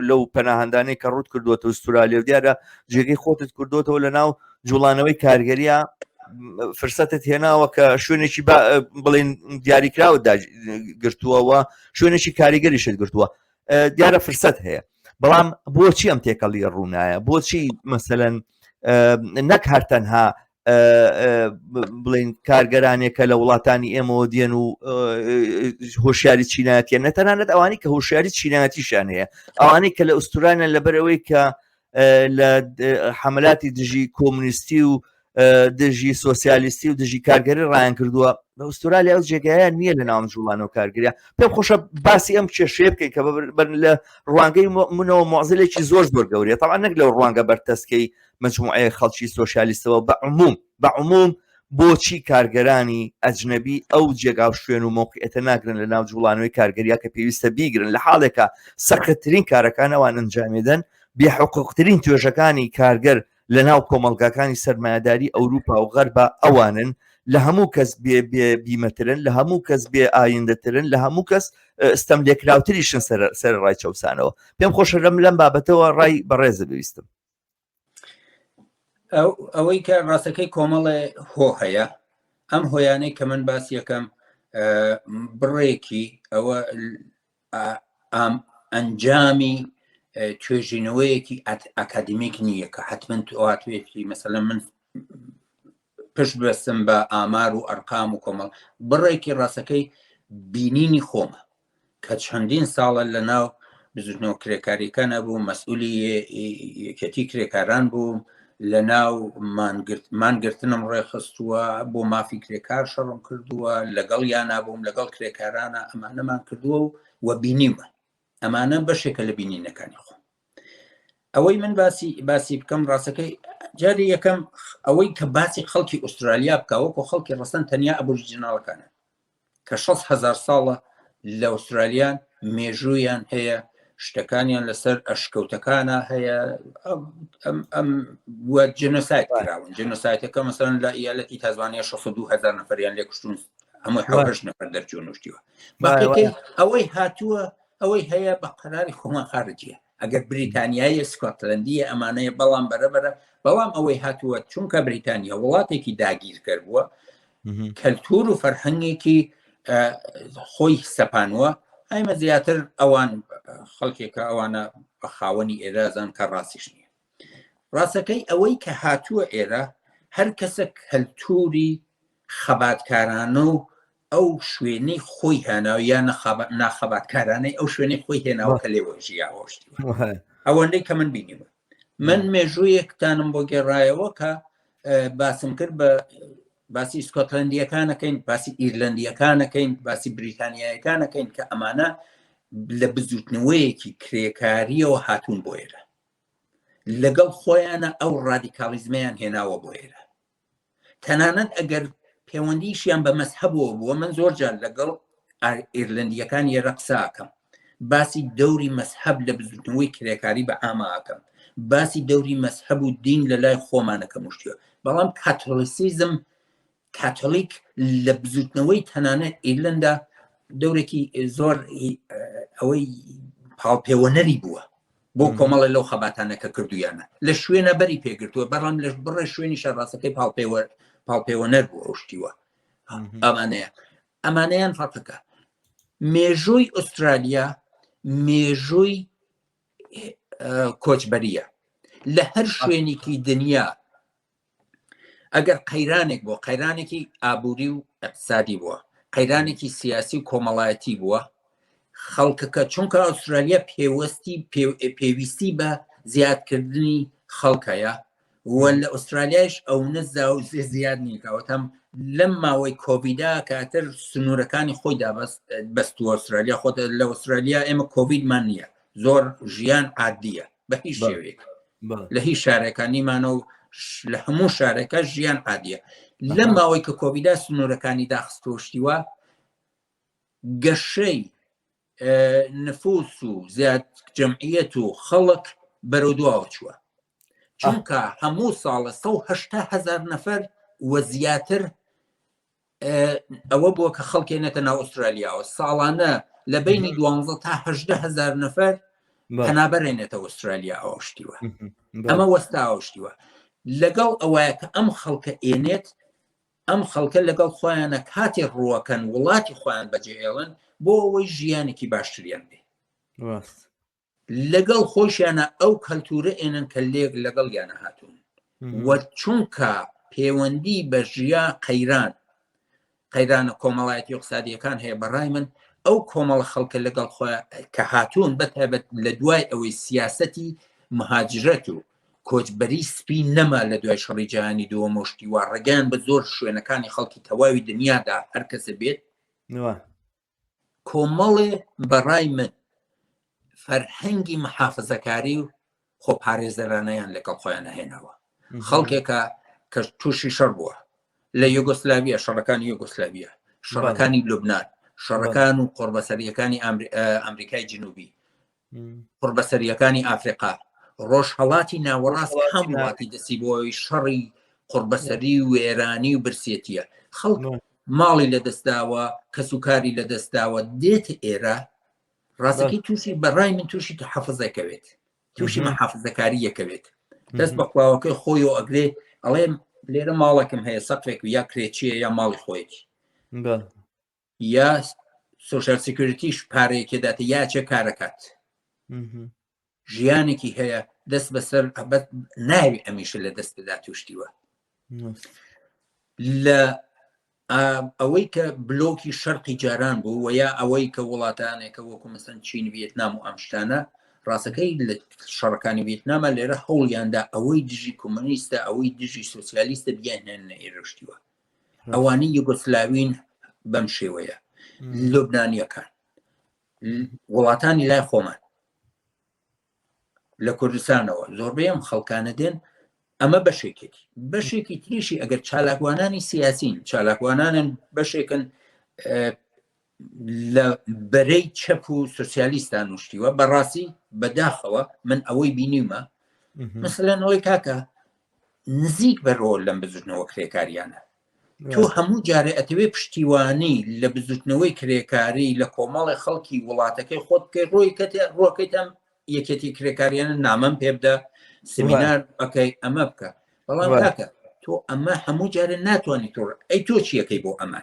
لەو پەناهەندانەی کە ڕوت کردووەتە ئوسترالیا و دیارە جێگەی خۆتت کردوتەوە لە ناو جوڵانەوەی کارگەریە فرسەتت هێناوە کە شوێنێکی بڵین دیاریکراوە گرتووەوە شوێنێکی کاریگەریشت گرتووە دیارە فرسەت هەیە بەڵام بۆچی ئەم تێکەڵی ڕوونایە بۆچی مەسەلەن نەک هەر تەنها بڵین کارگەرانێکە لە وڵاتانی ئێمەوە دێن و هۆشیاری چینایەتیە نەتەنانەت ئەوانی کە هۆشیاری چینایەتیشان هەیە ئەوانەی کە لە ئوسترالیا لەبەرەوەی کە لە حملاتی دژی کۆمونیستی و دژی سۆسیالیستی و دژی کارگەری ڕایان کردووە لە ئوسترالیا ئەو جێگایان نییە لە ناوم جوڵان و کارگەریە پێم خۆشە باسی ئەم کێشەیە بکەین کە لە ڕوانگەی منەوە مۆزلێکی زۆر گەورەیە تەواو نەک لەو ڕوانگە بەرتەسکەی مجموعەیە خەڵکی سۆسیالیستەوە بە عموم بۆچی کارگەرانی ئەجنەبی ئەو جێگا و شوێن و مۆقعیتە ناگرن لە ناو جوڵانەوەی کارگەریە کە پێویستە بیگرن لە حاڵێکە سەختترین کارەکان ئەوان ئەنجامێدەن بێحقوقترین توێژەکانی کارگەر لە ناو کۆمەڵگاکانی سەرمایه‌داری ئەوروپا و غەربە ئەوانن لە هەموو کەس بیمەترن لە هەموو کەس بێ ئایندەترن لە هەموو کەس ئستەم لێکراوتریشن سەر ڕای چەوسانەوە پێم خۆشە لەم بابەتەوە ڕای بەڕێزە بویستم ئەوەی کە ڕاستەکەی کۆمەڵێ هۆ هەیە ئەم هۆیانەی کە من باسی یەکەم بڕێکی ئەوە ئەنجامی توێژینەوەیەکی ئەکادمیک نییە کە حتمما تواتوێتی مەسەلەن من پشت بەستم بە ئامار و ئەرقام و کۆمەڵ بڕێکی ڕاستەکەی بینینی خۆمە کە چەندین ساڵە لە ناو بزوتنەوە کرێکاریەکان بوو مەسئولی یەکەتی کرێکاران بوو لە ناو مانگرتنم ڕێخستووە بۆ مافی کرێکار شەڕم کردووە لەگەڵ یان نابووم لەگەڵ کرێکارانە ئەمانەمان کردووە و بینیمە ئەمانە بەشێکە لە بینینەکانی خۆ ئەوەی من باسی بکەم ڕاستەکەی جاری یەکەم ئەوەی کە باسی خەڵکی ئوسترالیا بکەوەکو خەڵکی ڕستەن تەنیا ئەبوریجیناڵەکانە کە 6,000 ساڵە لە ئوسترالیان مێژوویان هەیە شتەکانیان لەسەر ئەشکەوتەکانە هەیە ئەم وە جنۆسایت کراون جنۆسایتەکە مەسەڵەن لە ئیالەتی تازمانیا 6,000 نەفەریان لێ کوشتون هەمووی 8 نەفەر دەرچوونشتیوە باقیەکەی ئەوەی هاتووە ئەوەی هەیە بە قەراری خۆمان خارجیە ئەگەر بریتانیای سکۆتلەندیە ئەمانەیە بەڵام بەرەبەرە بەڵام ئەوەی هاتووە چونکە بریتانیا وڵاتێکی داگیرکەر بووە کەلتور و فەرهەنگێکی خۆی سەپانوە ئەمە زیاتر ئەوان خەڵکێکە ئەوانە بە خاوەنی ئێرازان کە ڕاستیش نییە ڕاستەکەی ئەوەی کە هاتووە ئێرە هەر کەسە کەلتوری خەباتکارانە و ئەو شوێنەی خۆی هێناوە یان ناخەباتکارانەی ئەو شوێنەی خۆی هێناوە کە لێوە ژیاوەشتیوە ئەوەندەی کە من بینیوە من مێژوویەکتانم بۆ گێڕایەوە کە باسم کرد بە باسی سکۆتلندیەکانەکەین باسی ئیرلندیەکانەکەین باسی بریتانیایەکانەکەین کە ئەمانە لە بزوتنەوەیەکی کرێکاریەوە هاتوون بۆ ئێرە لەگەڵ خۆیانە ئەو ڕادیکالیزمیان هێناوە بۆ ئێرە تەنانەت ئەگەر پەیوەندیشیان بە مەزهەبەوە بووە من زۆر جار لەگەڵ ئیرلندیەکان ئێرە قساکەم باسی دەوری مەزهەب لە بزوتنەوەی کرێکاری بە ئاماکەم باسی دەوری مەزهەب و دین لە لای خۆمانەکەم شتیوە بەڵام کاتۆلیک لە بزوتنەوەی تەنانەت ئیرلندا دەورێکی زۆر ئەوەی پاڵپێوەنەری بووە بۆ کۆمەڵە لەو خەباتانەکە کردویانە لە شوێنە بەری پێگرتووە بەڕام لە بڕێ شوێنی شەڕاستەکەی پاڵپێوەنەر بووە ئەو شتیوە ئەمانەیان فەرقەکە مێژووی ئوسترالیا مێژووی کۆچبەریە لە هەر شوێنێکی دنیا ئەگەر قەیرانێک بۆ قەیرانێکی ئابووری و ئەقتصادی بووە قەیرانێکی سیاسی و کۆمەڵایەتی بووە خەڵکەکە چونکە ئوسترالیا پێویستی بە زیادکردنی خەڵکەیە و لە ئوسترالیاش ئەو نەزا و زیاد نیکەوەتەم لەم ماوەی کۆڤیدا کاتر سنوورەکانی خۆی بەستووە ئوسترالیا خۆتە لە ئوسترالیا ئێمە کۆڤیدمان نییە زۆر ژیان عادیە بە هیچ شێوەیەک لە هیچ شارەکانیمانە و لە هەموو شارێکە ژیان عادیە لەم ماوەی کە کۆڤیدا سنوورەکانی داخستۆشتیوە گەشەی نفوس و زیاد جەمعیەت و خەڵک بەرەو دواوە چووە چونکە هەموو ساڵە 180,000 نەفەر وە زیاتر ئەوە بووە کە خەڵکێنێتە ناو ئوسترالیاوە ساڵانە لە بینی 12 تا 18,000 نەفەر پەنابەرێنێتە ئوسترالیا ئەوشتیوە ئەمە وەستا ئەوشتیوە لەگەڵ ئەوەیە کە ئەم خەڵکە ئێنێت ئەم خەڵکە لەگەڵ خۆیانە کاتێ ڕووەکەن وڵاتی خۆیان بەجێهێڵن بۆ ئەوەی ژیانێکی باشتریان بێ لەگەڵ خۆشیانە ئەو کەلتورە ئێنن کە لێک لەگەڵ یانە هاتوون وە چونکە پەیوەندی بە ژیا قەیرانە کۆمەڵایەتی اقتصادیەکان هەیە بەڕای من ئەو کۆمەڵە خەڵکە لەگەڵ خۆیان کە هاتوون بەتایبەت لە دوای ئەوەی سیاسەتی مهاجرەت و کۆچبەری سپی نەما لە دوای شەڕی جیهانی دووەم شتیوە ڕێگەیان بە زۆر شوێنەکانی خەڵکی تەواوی دنیادا هەر کەسە بێت کۆمەڵێ بەڕای من فەرهەنگی محافزەکاری و خۆپارێزەرانەیان لەگەڵ خۆیان هێناوە خەڵکێکە کە تووشی شەڕ بووە لە یوگۆسلاڤیا شەڕەکانی یوگۆسلاڤیا شەڕەکانی لوبنان شەڕەکان و قوربەسەریەکانی ئەمریکای جنوبی قوربەسەریەکانی ئافریقا ڕۆژهەڵاتی ناوەڕاست هەموواتی دەسی بۆی شەڕی قوربەسەری و وێرانی و برسێتیە خەڵک ماڵی لەدەستداوە کەسوکاری لەدەستداوە دێتە ئێرە ڕاستەکەی تووشی بەڕای من تووشی تەحەفوزەکەوێت تووشی محافزەکاری یەکەوێت دەست بە قواوەکەی خۆی و ئەگرێ ئەڵێ لێرە ماڵێکم هەیە سەقفێک یا کرێچیە یا ماڵی خۆیەکی یا سۆشال سیکوریتیش پارەیەکێداتە یا چه کارەکات ژیانێکی هەیە دەست بەسەر ناوی ئەمیشە لە دەست بدا توشتیوە لە ئەوەی کە بلۆکی شەرقی جاران بوو و یا ئەوەی کە وڵاتانێکە وەکو مەسەن چین ڤێتنام و ئەم شتانە ڕاستەکەی لە شەڕەکانی ڤێتنامە لێرە هەوڵیاندا ئەوەی دژی کۆمۆنیستە ئەوەی دژی سۆسیالیستە بیانێنە ئێرەشتیوە ئەوانەی یوگۆسلاوین بەم شێوەیە لوبنانیەکان وڵاتانی لای خۆمان لە کوردستانەوە زۆربەی ئەم خەڵکانە دێن ئەمە بەشێکی تریشی ئەگەر چالاکوانانی سیاسین چالاکوانانن بەشێکن لە بەرەی چەپ و سۆسیالیستان وشتیوە بەڕاستی بەداخەوە من ئەوەی بینیمە مثلەن ئەوەی کاکە نزیک بەرەوە لەم بزوتنەوە کرێکاریانە تۆ هەموو جارێ ئەتەوێ پشتیوانی لە بزوتنەوەی کرێکاری لە کۆمەڵی خەڵکی وڵاتەکەی خۆت بکەی ڕۆیکەتێ یەکێتی کرێکاریانە نامەم پێ بدە سمینار ئەەکەی ئەمە بکە بەڵام کاکە تۆ ئەمە هەموو جارە ناتوانانی تۆ ئەی تۆ چیەکەی بۆ ئەمە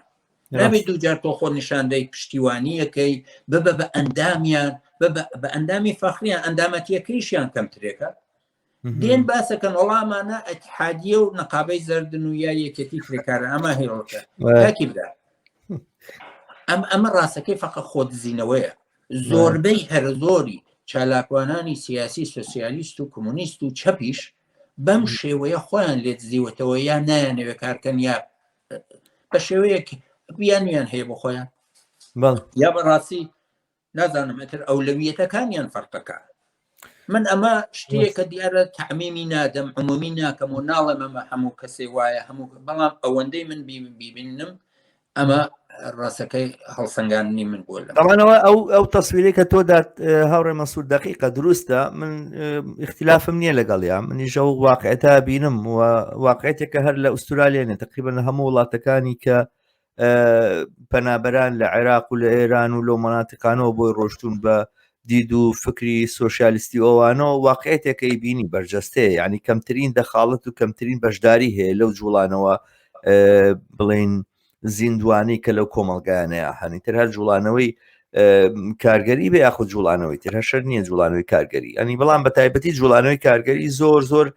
نابێت دوو جار تۆ خۆ نیشاندەی پشتیوانیەکەی ببە بە ئەندامیان بە ئەندامی فەخریان ئەندامەتیەکەیشیان کەمترێکە دێن باسەکەن وەڵامانە ئەتحادیە و نەقابەی زەردن و یا یەکێتی کرێکارە ئەمە هێڵەکە تاکی بدا ئەمە ڕاستەکەی فەقە خۆدزینەوەیە زۆربەی هەر زۆری چالاکوانانی سیاسی سۆسیالیست و کۆمۆنیست و چەپیش بەم شێوەیە خۆیان لێت زیوەتەوە یا نایانەوێ کارکەن یا بە شێوەیەک بیانیان هەیە بۆ خۆیان یا بەڕاستی نازانم ئەتر ئەولەویەتەکانیان فەرقەکە من ئەمە شتێکە دیارە تعمیمی نادەم عمومی ناکەم و ناڵێم ئەمە هەموو کەسێ وایە هەموو بەڵام ئەوەندەی من بیبینم ئەمە ڕاستەکەی هەڵسەنگاندنی من بۆ لە طبعاەوە ئەو تەسویرەی کە تۆ دات هاوڕێ مەسعود دقیقە دروستە من اختلافم نییە لەگەڵیان منیش ئەو واقعەتە بینم و واقعەتێکە هەر لە ئوسترالیانە تقریبا لە هەموو وڵاتەکانی کە پەنابەران لە عێراق و لە ئێران و لە مەناتقانەوە بۆی ڕۆشتون بە دید و فکری سۆشیالیستی ئەوانەوە واقعەتێکەی بینی بەرجەستەیە یعنی کەمترین دەخاڵەت و کەمترین بەشداری هەیە لەو جوڵانەوە بڵین زیندوانی کە لەو کۆمەڵگایانەیە هەنی تر هەر جوڵانەوەی کارگەری بە یاخود جوڵانەوەی تر هەشەر نییە جوڵانەوەی کارگەری ئەنی بەڵام بە تایبەتی جوڵانەوەی کارگەری زۆر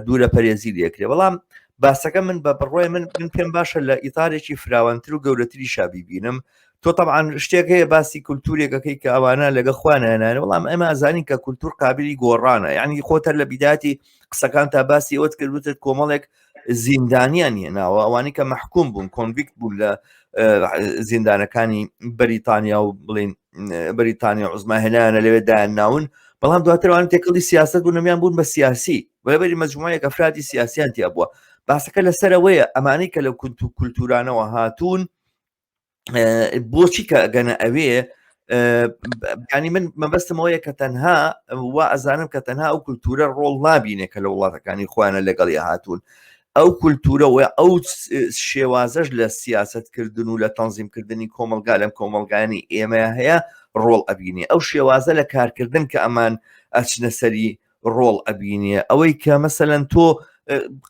دوورە پەرێزی لێکرێ بەڵام باسەکە من بە بڕۆی من پێم باشە لە ئیتارێکی فراوانتر و گەورەتری شابی بینم تۆ طبعاً شتێک هەیە باسی کولتورێکەکەی کە ئەوانە لەگە خوانەنانە بەڵام ئەمە ئازانین کە کولتور قابلی گۆڕانە یعنی خۆتە لە بیداتی قسەکان تا باسی ئەوت کردوتت کۆمەڵێک زیندانیان هێناوە ئەوانی کە مەحکوم بوون کۆنڤیکت بوون لە زیندانەکانی بەریتانیا و بڵین بەریتانیا عوزما هێنانە لەوێ دایانناون بەڵام دواترەوان تێکەڵی سیاست بوون نەمیان بوون بە سیاسی بەبەری مەجموعەیەک ئەفرادی سیاسیان تیا بووە باسەکە لەسەرەوەیە ئەمانەی کە لە کولتورانەوە هاتوون بۆچی کە گەنە ئەوێ ینی من مەبەستمەوەیە کە تەنها وا ئەزانم کە تەنها ئەو کولتورە ڕۆڵ نابینێ کە لە وڵاتەکانی خۆیانە لەگەڵی هاتوون ئەو کولتورەوە ئەو شێوازەش لە سیاستکردن و لە تەنزیمکردنی کۆمەلگا لەم کۆمەلگانی ئێمە هەیە ڕۆڵ ئەبینێ ئەو شێوازە لە کارکردن کە ئەمان ئەچنە سەری ڕۆڵ ئەبینێ ئەوەی کە مەسەلەن تۆ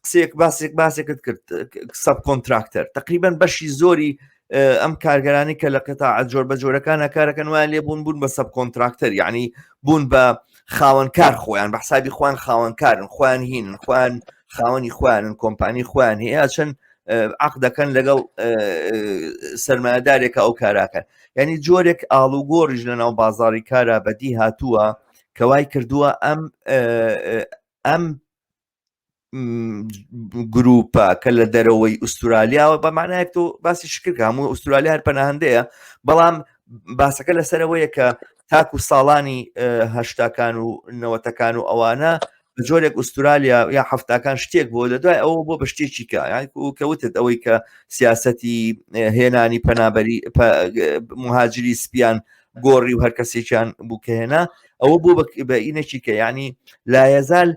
قسێک باسێکت کرد سەب کۆنتراکتەر تقریبا بەشی زۆری ئەم کارگەرانی کە لە قەتاع جۆر بە جۆرەکانە کارەکەن وایان لێ بوون بە سەب کۆنتراکتەر یعنی بوون بە خاوەنکار خۆیان بە حسابی خوان خاوەنکارن خوان هینن خوان خاوەنی خوانن کۆمپانی خوان هەیە چەند عەقدەکەن لەگەڵ سەرمایەدارێکە ئەو کاراکەن یعنی جۆرێک ئاڵوگۆڕیش لەناو بازاڕی کارە بەدی هاتووە کەوای کردووە ئەم گروپە کە لە دەرەوەی ئوسترالیاوە بە معنایەک تۆ باسی شکرکە هەموو ئوسترالیا هەر پەناهەندەیە بەڵام باسەکە لەسەرەوەیە کە تاکو ساڵانی هەشتاکان و نەوەتەکان و ئەوانە بە جۆرێک ئوسترالیا یا هەفتاکان شتێک بۆ لە دوای ئەوە بۆ بە شتێکی کە کەوتت ئەوەی کە سیاسەتی هێنانی پەنابەری مهاجری سپیان گۆڕی و هەر کەسێکیان بوو کە هێنا ئەوە بۆ بە ئینەکی کە یعنی لایەزال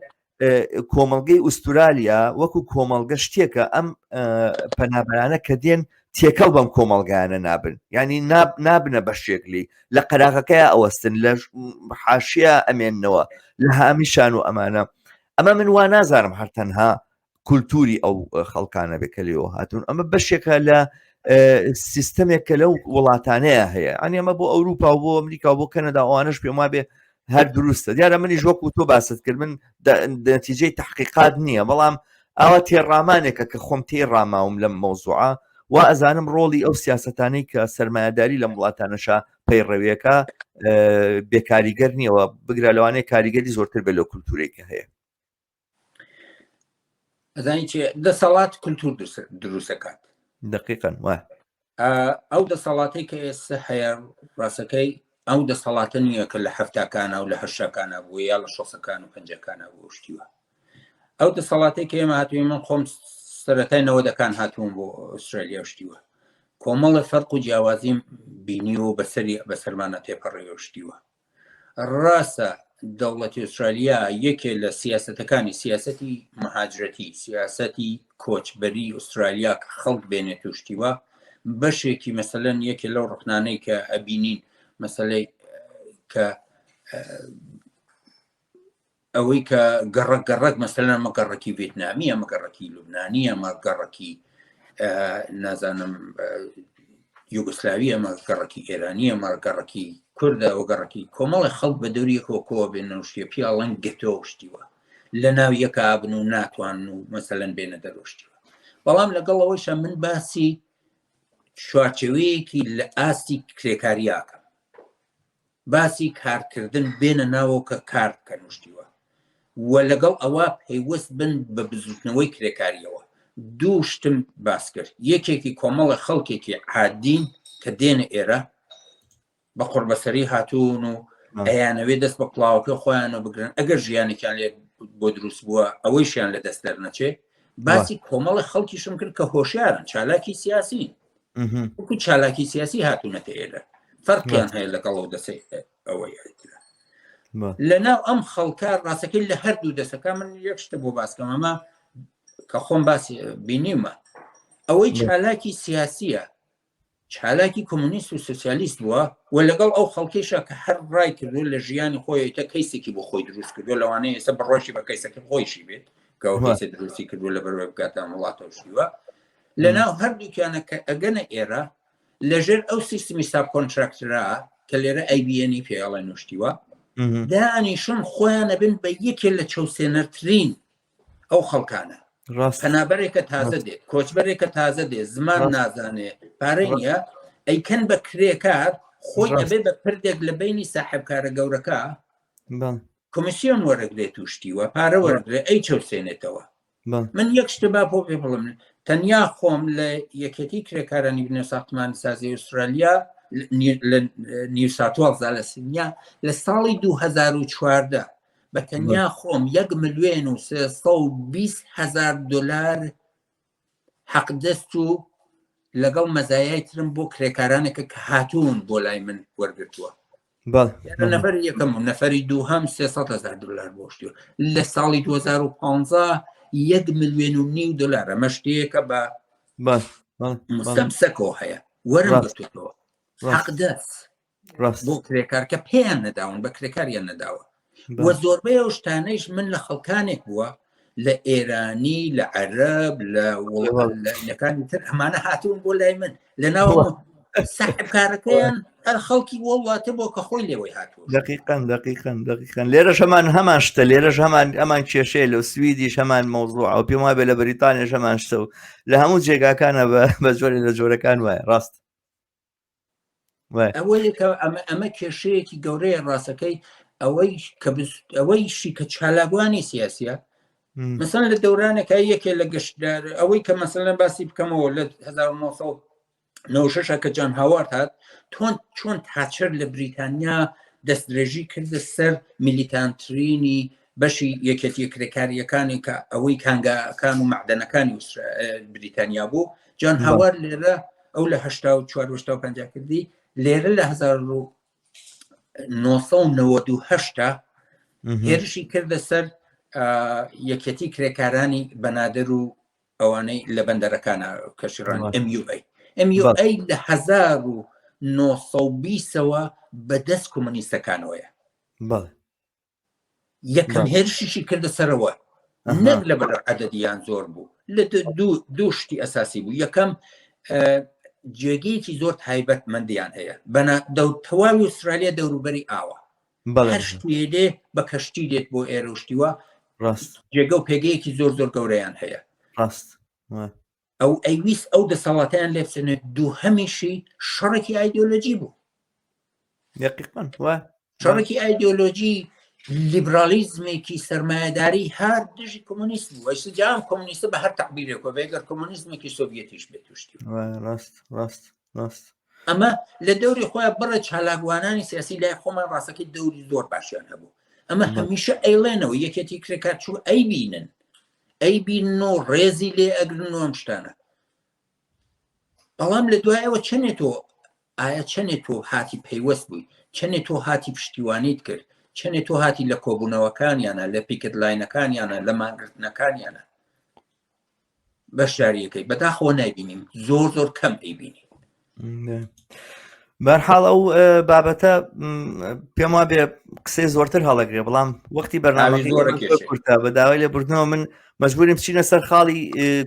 کۆمەڵگەی ئوسترالیا وەکو کۆمەڵگە شتێکە ئەم پەنابەرانە کە دێن تێکەڵ بەم کۆمەڵگایانە نابن ینی نابنە بە شێکلی لە قەراغەکەی ئەوەستن لە حاشیە ئەمێننەوە لە هامیشان و ئەمانە ئەمە من وا نازانم هەر تەنها کولتوری ئەو خەڵکانە بێکە لێەوە هاتوون ئەمە بەشێکە لە سیستەمێک کە لەو وڵاتانەیە هەیە ئەنی ئەمە بۆ ئەوروپا و بۆ ئەمریکا و بۆ کەنەدا ئەوانش پێم وابێ هەر دروستە دیارە منیش وەکو تۆ باست کرد من نەتیجەی تحقیقات نییە بەڵام ئەوە تێڕامانێکە کە خۆم تێڕاماوم لەم مەوزوعە وا ئەزانم ڕۆڵی ئەو سیاسەتانەی کە سەرمایەداری لە وڵاتانەشە پەیڕەویەکە بێکاریگەر نییەوە بگرە لەوانەیە کاریگەری زۆرتر بێ لە کولتورێکە هەیە ئەزانی چێ دەسەڵات کولتور دروستەکات دقیقاً وای ئەو دەسەڵاتی کە ئێستا هەیە ڕاستەکەی ئەو دەسەڵاتە نییە کە لە هەفتاکانە و لە هەشتاکانە بوو یا لە شەسەکان و پەنجەکانە بۆ شتیوە ئەو دەسەڵاتی کە ئێمە هاتووی من خۆم سەرەتای نەوەدەکان هاتوون بۆ ئوسترالیا شتیوە کۆمەڵە فەرق و جیاوازیم بینی و بەسەرمانە تێپەڕێەوە شتیوە ڕاستە دەوڵەتی ئوسترالیا یەکێ لە سیاسەتەکانی سیاسەتی مهاجرەتی سیاسەتی کۆچبەری ئوسترالیا کە خەڵک بێنێت و شتیوە بەشێکی مەسەلەن یەکێ لەو ڕخنانەی کە ئەبینین مەسەلەی کە ئەوەی کە گەڕک مەسەلەن مەگەڕەکی ڤێتنامیە مەگەڕەکی لوبنانیە مەگەڕەکی نازانم یوگسلاویە مەگەڕەکی ئێرانیە مەگەڕەکی کوردە وەگەڕەکی کۆمەڵی خەڵک بە دەوریەکەوە کۆوە بێنە شتێ پیاڵەن گەتەوە شتیوە لە ناو یەکە ئابن و ناتوان و مەسەلەن بێنە دەرۆشتیوە بەڵام لەگەڵەوەیشە من باسی شوارچەوەیەکی لە ئاستی کرێکاریاکە باسی کارکردن بێنە ناوە کە کار بکەنوشتیوە و لەگەڵ ئەوە پەیوەست بن بە بزوتنەوەی کرێکاریەوە دوو شتم باس کرد یەکێکی کۆمەڵە خەڵکێکی عادین کە دێنە ئێرە بە قوربەسەری هاتوون و ئەیانەوێ دەست بە قڵاوەکە خۆیانە بگرن ئەگەر ژیانێکیان لێ بۆ دروست بووە ئەوەیشیان لە دەست دەرنەچێ باسی کۆمەڵی خەڵکیشم کرد کە هۆشیارن چالاکی سیاسی وەکو چالاکی سیاسی هاتوونەتە ئێرە فەرقیان هەیە لەگەڵ ئەو دەسەی ئەوەی لەناو ئەم خەڵکە ڕاستەکەی لە هەردوو دەسەکە من یەک شتە بۆ باسکەم ئەمە کە خۆم باسی بینیمە ئەوەی چالاکی سیاسیە چالاکی کۆمونیست و سوسیالیست بووە و لەگەڵ ئەو خەڵکیشە کە هەر ڕای کردو لە ژیانی خۆی تا کەیسێکی بۆ خۆی دروست کردو لەوانەیە ئێستا بڕۆشی بە کەیسەکە خۆیشی بێت کە کەیسە دروستی کردو لە بەرەوەی بکاتە وڵاتەوە شتیوە لەناو هەردووکیانە کە ئەگەنە ئێرە لەژێر ئەو سیستمی ساب کۆنتراکترا کە لێرە ئەیبیێنی پێڵێ نوشتیوە دانیشن خۆیانە بن بە یەکێ لە چەوسێنەرترین ئەو خەڵکانە پەنابەرێکە تازە دێت کۆچبەرێکە تازە دێت زمان نازانێ پارەی نییە ئەیکەن بە کرێکار خۆی ئەبێ بە پردێک لە بینی ساحبکارە گەورەکە کۆمیسیۆن وەرەگرێت توشتیوە پارە وەرگێ ئەی چەوسێنێتەوە من یەک شتە با بۆ پێ بڵم تەنیا خۆم لە یەکێتی کرێکارانی بنێ ساختمانی سازی ئوسترالیا لە نیو ساتوالزا لە سینیا لە ساڵی 2014 بە تەنیا خۆم 1,320,000 دلار حەقدەست و لەگەڵ مەزایای ترم بۆ کرێکارانێکە کە هاتوون بۆ لای من وەرگرتووە نەفەر یەکەم و نەفەری دووهەم 300,000 دلار بۆشتیوە لە ساڵی 2015 1,500,000 دلار ئەمە شتەیەکە بە مستەمسەکەوە هەیە وەرم بتوتەوە حەقدەست بۆ کرێکار کە پێیان نەداون بە کرێکاریان نەداوە وە زۆربەی ئەو شتانەیش من لە خەڵکانێک بووە لە ئێرانی لە عەرەب لە وڵاتەکانی تر ئەمانە هاتوون بۆ لای من لەناو ساحبکارەکەیان هەر خەڵکی وڵاتە بۆ کە خۆی لێوەی هاتووە دقیقاً لێرەش هەمان شتە لێرەش هەمان کێشەیە لە سویدیش هەمان مەوزوع ئەو پێم وابێ لە بەریتانیاش هەمان شتە و لە هەموو جێگاکانە بە جۆرێ لە جۆرەکان وایە ڕاست ئەمە کێشەیەکی گەورەیە ڕاستەکەی ئەوەیشی کە چالاگوانی سیاسیە مثلا لە دەورانێکە یەکێ لە گەشتدار ئەوەی کە مەسەلەن باسی بکەمەوە لە 1996 کە جان هاوارد هات چۆن تاچەر لە بریتانیا دەستدرێژی کردە سەر میلیتانترینی بەشی یەکێتی کرێکاریەکانی کە ئەوەی کانگاکان و معدەنەکانی بریتانیا بوو جان هاوارد لێرە ئەو لە 1950 کردی لێرە لە 1998 هێرشی کردە سەر یەکێتی کرێکارانی بەنادر و ئەوانەی لە بەندەرەکانە کەشیڕان MUA لە 1920ەوە بەدەست کۆمونیستەکانەوەیە یەکەم هێرشیشی کردە سەرەوە نەک لە بەر عەدەدیان زۆر بوو لە دوو شتی ئەساسی بوو یەکەم جێگەیەکی زۆر تایبەتمەندیان هەیە تەواوی ئوسترالیا دەوروبەری ئاوە هەر شتێ بە کەشتی دێت بۆ ئێرە شتیوە جێگە و پێگەیەکی زۆر زۆر گەورەیان هەیە ئەو ئەیویست ئەو دەسەڵاتیان لێ بچێنێت دووهەمیشی شەڕێکی ئایدۆلۆجی بوو شەڕێکی ئایدۆلۆجی لیبرالیزمێکی سەرمایه‌داری هەر دژی کۆمونیست بوو ئەیسجام کۆمونیستە بە هەر تەعبیرێکەوە بێگەر کۆمونیزمێکی سۆڤیەتیش بێت توشتی ئەمە لە دەوری خۆیان بڕە چالاگوانانی سیاسی لای خۆمان ڕاستەکەی دەوری زۆر باشیان هەبوو ئەمە هەمیشە ئەیڵێنەوە یەکێتی کرێکار چوو ئەیبینن و ڕێزی لێ ئەگرن و ئەم شتانە بەڵام لە دوایەوە چەنێت تۆ هاتی پەیوەست بووی چەنێت تۆ هاتی پشتیوانیت کرد چەنێت تۆ هاتی لە کۆبوونەوەکانیانە لە پیکت لاینەکانیانە لە ماگرتنەکانیانە بەشداریەکەی بەداخەوە نایبینیم زۆر کەم ئەیبینی بەرحاڵ ئەو بابەتە پێم وابێ قسەی زۆرتر هەڵەگرێ بەڵام وەختی بەرنامەکەی کورتە بە داوای لێبوردنەوە من مەجبوریم بچینە سەر خاڵی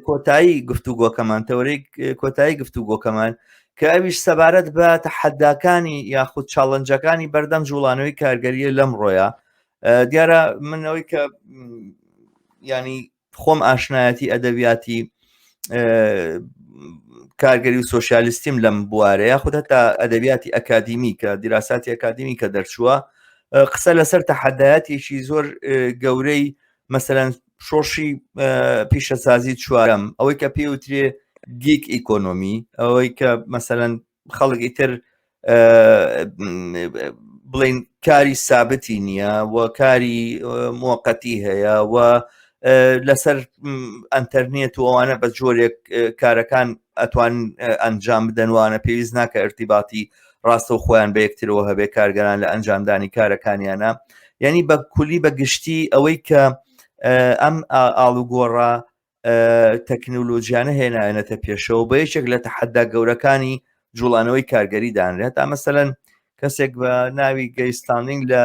کۆتایی گفتوگۆکەمان تەورەی کۆتایی گفتوگۆکەمان کە ئەویش سەبارەت بە تەحەداکانی یاخود چاڵەنجەکانی بەردەم جوڵانەوەی کارگەریە لەم ڕۆیە دیارە منەوەی کە ینی خۆم ئاشنایەتی ئەدەبیاتی کارگەری و سۆشیالیستیم لەم بوارەیە خودە تا ئەدەبیاتی ئەکادیمی کە دیراساتی ئەکادیمی کە دەرچووە قسە لەسەر تەحەدایەتێکی زۆر گەورەی مەسەلەن شۆڕشی پیشەسازی چوارەم ئەوەی کە پێوترێ گیگ ئیکۆنۆمی ئەوەی کە مەسەلەن خەڵکی تر بڵین کاری سابتی نییە و کاری موقەتی هەیە و لەسەر ئەنتەرنێت و ئەوانە بە جۆرێک کارەکان ئەتوان ئەنجام بدەنوانە پێویست ناکە ئەرتیباتی ڕاستە و خۆیان بە یەکترەوە هەبێ کارگەران لە ئەنجامدانی کارەکانیانە یعنی بە کولی بە گشتی ئەوەی کە ئەم ئاڵوگۆڕە تەکنۆلۆژیانە هێنایەنەتە پێشەوە بە یەکێک لە تەحەدا گەورەکانی جوڵانەوەی کارگەری دانرێت تا مەسەلەن کەسێک بە ناوی گەیستانینگ لە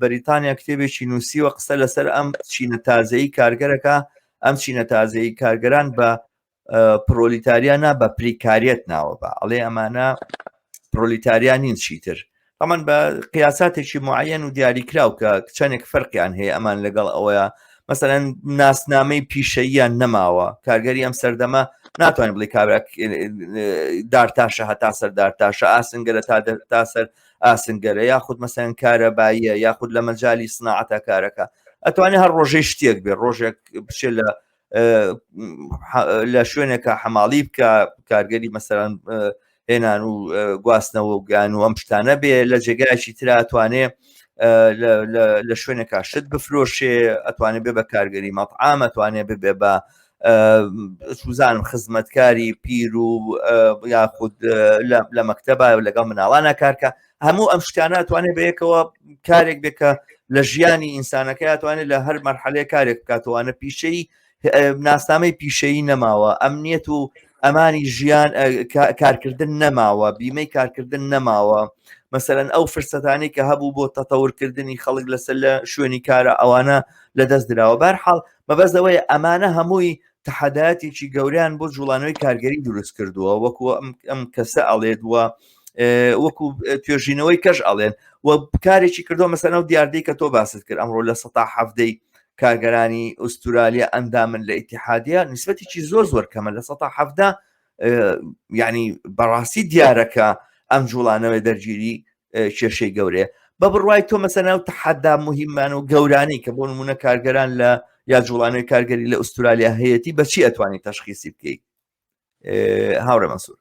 بەریتانیا کتێبێکی نووسیوە قسە لەسەر ئەم چینە تازایی کارگەرەکە ئەم چینە تازایی کارگەران بە پرۆلیتاریانە بە پریکاریەت ناوە بە ئەڵێ ئەمانە پرۆلیتاریان نین چیتر ئەمان بە قیاساتێکی معەن و دیاریکراو کە چەندێک فەرقیان هەیە ئەمان لەگەڵ ئەوەیە مەسەلەن ناسنامەی پیشەییان نەماوە کارگەری ئەم سەردەمە ناتوانین بڵێ کابراک دارتاشە هەتا سەر دارتاشە ئاسنگەرە تا سەر ئاسنگەرە یاخود مەسەن کارەباییە یاخود لە مەجای سناعەتە کارەکە ئەتوانێت هەر ڕۆژەی شتێک بێ ڕۆژێک بچێت لە شوێنێکە حەماڵی بکە کارگەری مەسەرەن هێنان و گواستنەوە و گیان و ئەم شتانە بێ لە جێگایکی تر ئەتوانێ لە شوێنێکا شت بفرۆشێ ئەتوانێت بێ بە کارگەری مەطعام ئەتوانێت ببێ بە سوزانم خزمەتکاری پیر و یاخود لە مەکتەبە لەگەڵ مناڵانە کارکە هەموو ئەم شتانە ئەتوانێت بە یەکەوە کارێک بێکە لە ژیانی ئینسانەکە ئەتوانێت لە هەر مەرحەلەیە کارێک بکاتەوەوانە پیشەی ناسنامەی پیشەیی نەماوە ئەمنیەت و ئەمانی ژیان کارکردن نەماوە بیمەی کارکردن نەماوە مەسەرەن ئەو فرسەتانی کە هەبوو بۆ تەتەورکردنی خەڵک لەسەر لە شوێنی کارە ئەوانە لەدەست درراوە بەرحاڵ مەبەستەوەی ئەمانە هەمووی تەحەدایەتێکی گەوریان بۆ جوڵانەوەی کارگەری دروست کردووە وەکو ئەم کەسە ئەڵێت وە وەکو توێژینەوەی کەش ئەڵێن و کارێکی کردووە مەسەن ئەو دیاردەی کە تۆ باست کرد ئەمڕۆ لە ١٧ کارگەرانی ئوستورالیا ئەندامن لە ئیتیحادیە نسبەتێکی زۆر کەمە لە ١٧ یعنی بەڕاستی دیارەکە ئەم جوڵانەوەی دەرگیری کێشەی گەورەیە بە بڕوای تۆ مەسەنا و تەحەدا مهممان و گەورانی کە بۆ نمونە کارگەران لە یا جوڵانەوەی کارگەری لە ئوستورالیا هەیەی بەچی ئەتوانی تەشخیصی بکەیت هاوڕێ مەسوور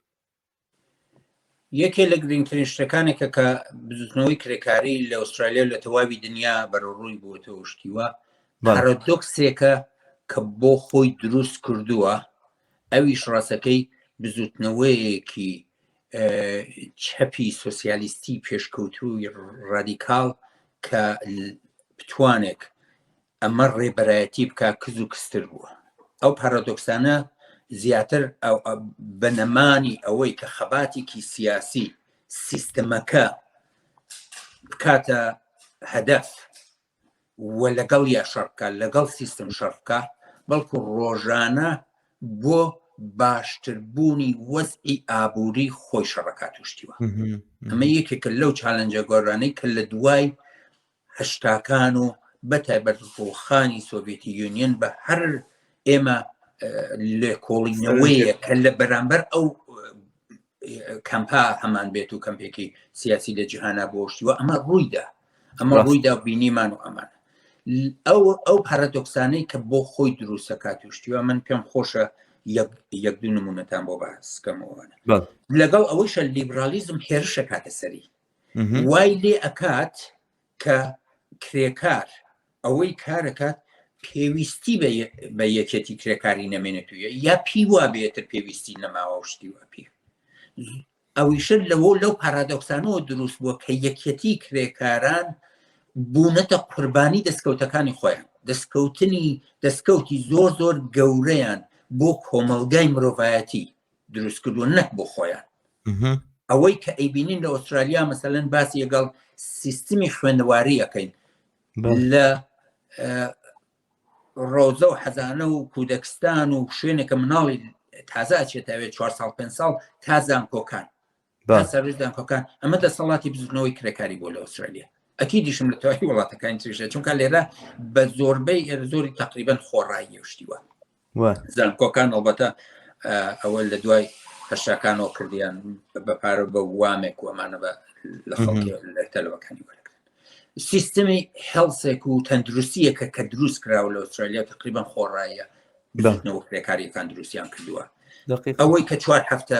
یەکێ لە گرنگترین شتەکانێکە کە بزوتنەوەی کرێکاری لە ئوسترالیا لە تەواوی دنیا بەڕووی بووەوە شتیوە پارادۆکسێکە کە بۆ خۆی دروست کردووە ئەویش ڕاستەکەی بزوتنەوەیەکی چەپی سۆسیالیستی پێشکەوتووی ڕادیکاڵ کە بتوانێک ئەمە ڕێبەرایەتی بکە کز و کستر بووە ئەو پارادۆکسانە زیاتر بەنەمانی ئەوەی کە خەباتێکی سیاسی سیستەمەکە بکاتە هەدەف و لەگەڵ یا شەڕکە لەگەڵ سیستم شەڕکە بەڵکو ڕۆژانە بۆ باشتربوونی وەزئی ئابووری خۆی شەڕەکات توشتیوە ئەمە یەکێکە لەو چالەنجە گۆڕانەی کە لە دوای هەشتاکان و بەتایبەت ڕۆخانی سۆڤێتی یونیۆن بە هەر ئێمە لێکۆڵینەوەیە کە لە بەرامبەر ئەو کەمپا هەمان بێت و کەمپێکی سیاسی لە جیهانە بۆشتیوە ئەمە ڕوویدا ئەمە ڕوویدا بینیمان و ئەمانە ئەو پارادۆکسانەی کە بۆ خۆی دروستەکات توشتیوە من پێم خۆشە یەک دوو نمونەتان بۆ باسکەمەوەە لەگەڵ ئەوەیشە لیبرالیزم هێرشە کاتە سەری وای لێ ئەکات کە کرێکار ئەوەی کارەکات پێویستی بە یەکێتی کرێکاری نەمێنێتویە یا پی وا بێتتر پێویستی نەماوە شتیوە پێ ئەویشە لەو پارادۆکسانەوە دروست بووە کە یەکێتی کرێکاران بوونەتە قوربانی دەستکەوتەکانی خۆیان دەستکەوتی زۆر گەورەیان بۆ کۆمەلگای مرۆڤایەتی دروست کردووە نەک بۆ خۆیان ئەوەی کە ئەیبینین لە ئوسترالیا مەسەلەن باسی لەگەڵ سیستمی خوێندەواری ئەەکەین لە ڕۆزە و حەزانە و کودەکستان و شوێنێکە مناڵی تازە ئەچێتەوێت 4 ساڵ 5 ساڵ تا زانکۆکان سەرژ زانکۆکان ئەمە دەسەڵاتی بزوتنەوەی کرێکاری بۆ لە ئوسترالیا ئەکی دیشم لە تەواوی وڵاتەکانی تریشە چونکە لێرە بە زۆربەی زۆری تقریبان خۆڕایی شتیوە زانکۆکان ئەڵبەتە ئەوە لە دوای هەشتاکانەوە کردیان بەپارە بە وامێک و ئەمانە بە لە خەڵکی لە تەلەوەکانی وەرەکردن سیستمی هێڵسێک و تەندروستیەکە کە دروست کراوە لە ئوسترالیا تقریبان خۆڕاییە بزوتنەوە کرێکاریەکان دروستیان کردووە ئەوەی کە 4 هەفتە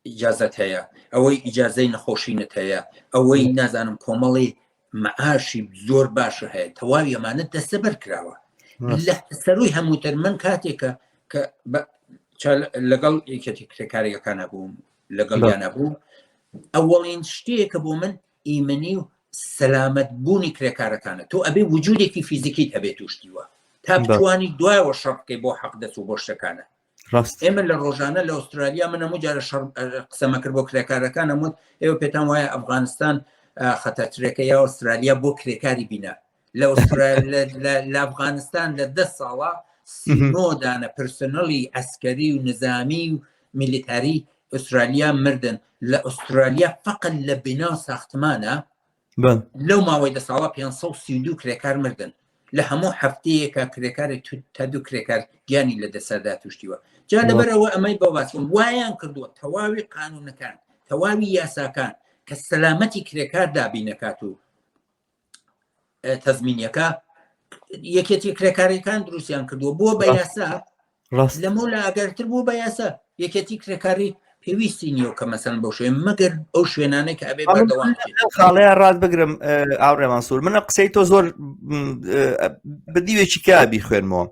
ئیجازەت هەیە، ئەوەی ئیجازەی نەخۆشینت هەیە، ئەوەی نازانم کۆمەڵی معاشی زۆر باشە هەیە، تەواوی ئەمانە دەستەبەر کراوە لە سەروی هەمووتر. من کاتێکە کە لەگەڵ یەکێتی کرێکاریەکانە بووم لەگەڵیانە بوو، ئەوەڵین شتێکە بۆ من ئیمنی و سەلامەت بوونی کرێکارەکانە. تۆ ئەبێ وجودێکی فیزیکیت هەبێ توشتیوە تا بتوانی دوایەوە شەڕ بکەی بۆ حەق دەست و بۆ شتەکانە. ئێمە لە ڕۆژانە لە ئوسترالیا من هەموو جارە قسەمە کرد بۆ کرێکارەکان هەمووت ئێوە پێتان وایە ئەفغانستان خەتەرەکە یا ئوسترالیا بۆ کرێکاری بینە. لە ئەفغانستان لە 10 ساڵە 39 دانە پرسنەڵی ئەسکەری و نظامی و میلیتاری ئوسترالیا مردن. لە ئوسترالیا فقط لە بنا و ساختمانە لەو ماوەی 10 ساڵە 532 کرێکار مردن. لە هەموو هەفتەیەکە کرێکاری تا 2 کرێکار گیانی لە دەسەدا توشتیوە. جا لەبەرەوە ئەمەی بەواسم وایان کردووە تەواوی قانونەکان تەواوی یاساکان کە سەلامەتی کرێکار دابینەکات و تەزمینیەکە یەکێتی کرێکاریەکان دروستیان کردووە بۆ بە یاسا لەمە لە ئاگەرتر بوو بە یاسا. یەکێتی کرێکاری پێویستی نییە کە مەسەن بەو شوێن مەگەر ئەو شوێنانەی کە ئەبێ بەردەوام خاڵەیە ڕاد بگرم ئاوڕێ مەنسوور. منە قسەی تۆ زۆر بەدیوێکی کابی خوێنمەوە.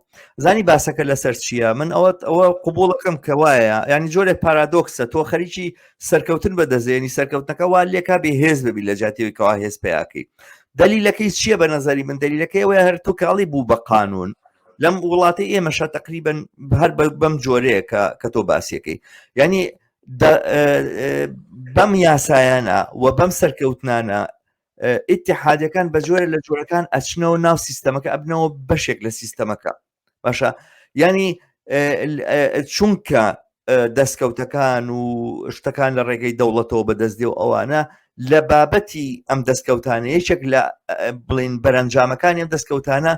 زانی باسەکە لەسەر چییە؟ من ئەوە قوبوڵەکەم کە وایە، ینی جۆرێک پارادۆکسە. تۆ خەریکی سەرکەوتن بەدەزێنی سەرکەوتنەکە وا لێکا بێ هێز ببی لە جاتیەوەیکەوا هێز پێیاکەی. دلیلەکەی چییە بە نەزەری من؟ دلیلەکەی ئەوەیە هەر تۆ کاڵی بوو بە قانون لەم وڵاتی ئێمەشە تقریبن هەر بەم جۆرەیە کە تۆ باسیەکەی، ینی بەم یاسایانە و بەم سەرکەوتنانە ئیتیحادەکان بە جۆرە لە جۆرەکان ئەچنەوە ناو سیستەمەکە ئەبنەوە بەشێک لە سیستەمەکە. باشە، ینی چونکە دەستکەوتەکان و شتەکان لە ڕێگەی دەوڵەتەوە بەدەستدێ و ئەوانە لە بابەتی ئەم دەستکەوتانە یەکێک لە بڵین بەرەنجامەکانی ئەم دەستکەوتانە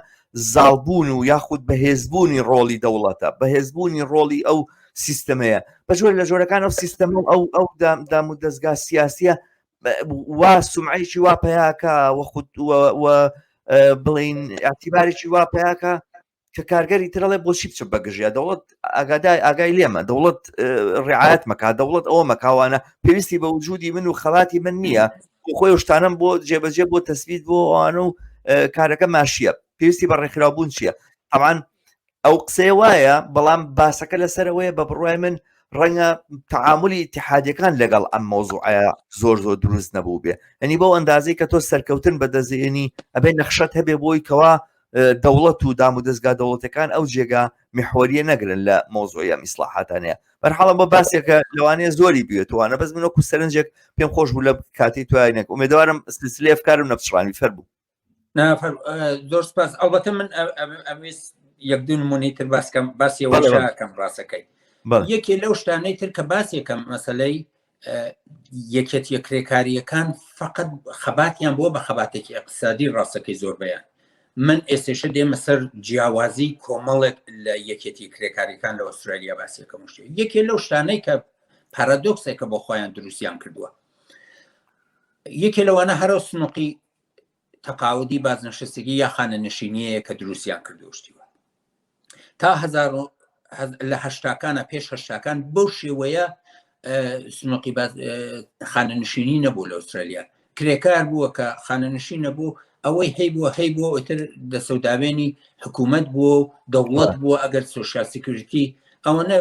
زاڵبوون و یاخود بەهێزبوونی ڕۆڵی دەوڵەتە، بەهێزبوونی ڕۆڵی ئەو سیستەمەیە. بەجۆر لە جۆرەکان ئەو سیستەم ئەو دام و دەستگا سیاسیە وا سومعەیەکی وا پەیاکە وە بڵین ئاعتیبارێکی وا پەیاکە کە کارگەری ترەڵێ بۆچی بچ بەگژیا دەوڵەت ئاگای لێمە، دەوڵەت ڕعایەت مەکا، دەوڵەت ئەوە مەکاوانە پێویستی بە وجودی من و خەڵاتی من نییە، خۆی شتانم بۆ جێبەجێ بۆ تەسبیت بۆ ئەوانە و کارەکە ماشیە، پێویستی بە ڕێکخراوبوون چییە؟ طبعاً ئەو قسەی وایە، بەڵام باسەکە لەسەرەوەیە بە بڕوای من ڕەنگە تەعاملی ئیتیحادیەکان لەگەڵ ئەم مۆزوعەیە زۆر دروست نەبوو بێ. ئەنی بەو ئەندازەی کە تۆ سەرکەوتن بەدەستێنی ئەبێ نەخشەت هەبێ بۆی کەوا دەوڵەت و دام و دەستگا دەوڵەتەکان ئەو جێگا محوەریە نەگرن لە مۆزوعە ئیسلاحاتانەیە. بەرحاڵە بە باسێکە لەوانەیە زۆری بێتوانە، بەس منۆکو سەرنجێک پێم خۆش بوو لە کاتی توانێک ئومێدوارم سلسلەی ئەفکارم نەپچڕانی فەر بوو. زۆر سپاس. ئەڵبەتە من ئەویست یەک دوو نمونەی تر باسی وەشەکەم ڕاستەکەی. یەکێ لەو شتانەی تر کە باسێکەم مەسەلەی یەکێتیە کرێکاریەکان فقط خەباتیان بۆ بە خەباتێکی اقتصادی ڕاستەکەی زۆر بەیان. من ئێستێشە دێمە سەر جیاوازی کۆمەڵێک لە یەکێتی کرێکاریەکان لە ئوسترالیا باسیەکەم شتێ. یەکێ لەو شتانەی کە پارادۆکسێکە بۆ خۆیان دروستیان کردووە. یەکێ لەوانە هەرە سنووقی تەقاعودی بازنشستگی یا خانەنشینیەیە کە دروستیان کردوشتیوە. تا لە هەشتاکانە پێش هەشتاکان بەو شێوەیە سنووقی خانەنشینی نەبوو لە ئوسترالیا. کرێکار بووە کە خانەنشین نەبوو، ئەوەی هەی بووە ئۆتر دەسەوداوێنی حکوومەت بووە و دەوڵەت بووە ئەگەر سۆشیال سیکیوریتی ئەوەنە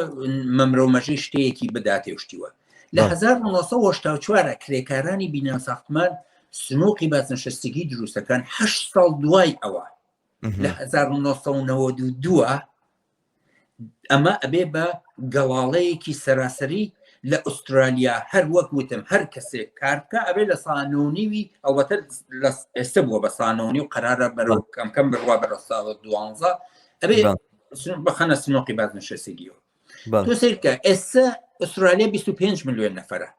مەمرۆمەژەی شتەیەکی بداتێشتیوە. لە 1984 کرێکارانی بینان ساختمان سنووقی بازنشستگی دروستەکان 8 ساڵ دوای ئەوە لە 1992 ئەمە ئەبێ بە گەڵاڵەیەکی سەراسەری لە ئوسترالیا هەر وەک وتم هەر کەسێک کارکە ئەبێ لە سانۆنیوی ئەوەتر ئێستا بووە بە سانۆنی و قەرارە بەرەو کەمکەم بڕوا بەرە ساڵ 12 ئەبێ بخەنە سنووقی بازنشستگیەوە. تۆ سیرکە ئێستا ئوسترالیا 25 ملیۆن نەفەرە.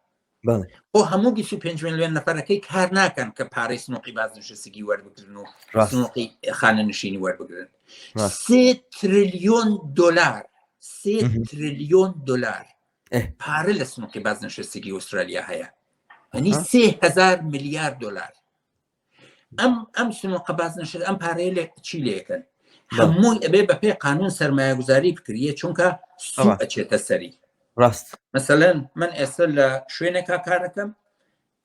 بۆ هەموو 25 ملیۆن نەفەرەکەی کار ناکەن کە پارەی سنووقی بازنشستگی وەربگرن و سنووقی خانەنشینی وەربگرن. 3 تریلیۆن دلار 3 تریلیۆن دلار پارە لە سنووقی بازنشستگی ئوسترالیا هەیە، یعنی 3000 میلیارد دلار. ئەم سنووقە بازنشست ئەم پارەیە لە چی لێکن؟ هەمووی ئەبێ بە پێی قانون سەرمایه‌گوزاری بکرێ، چونکە سوود ئەچێتە سەری. ڕاست مثلەن من ئێستا لە شوێنێکا کارەکەم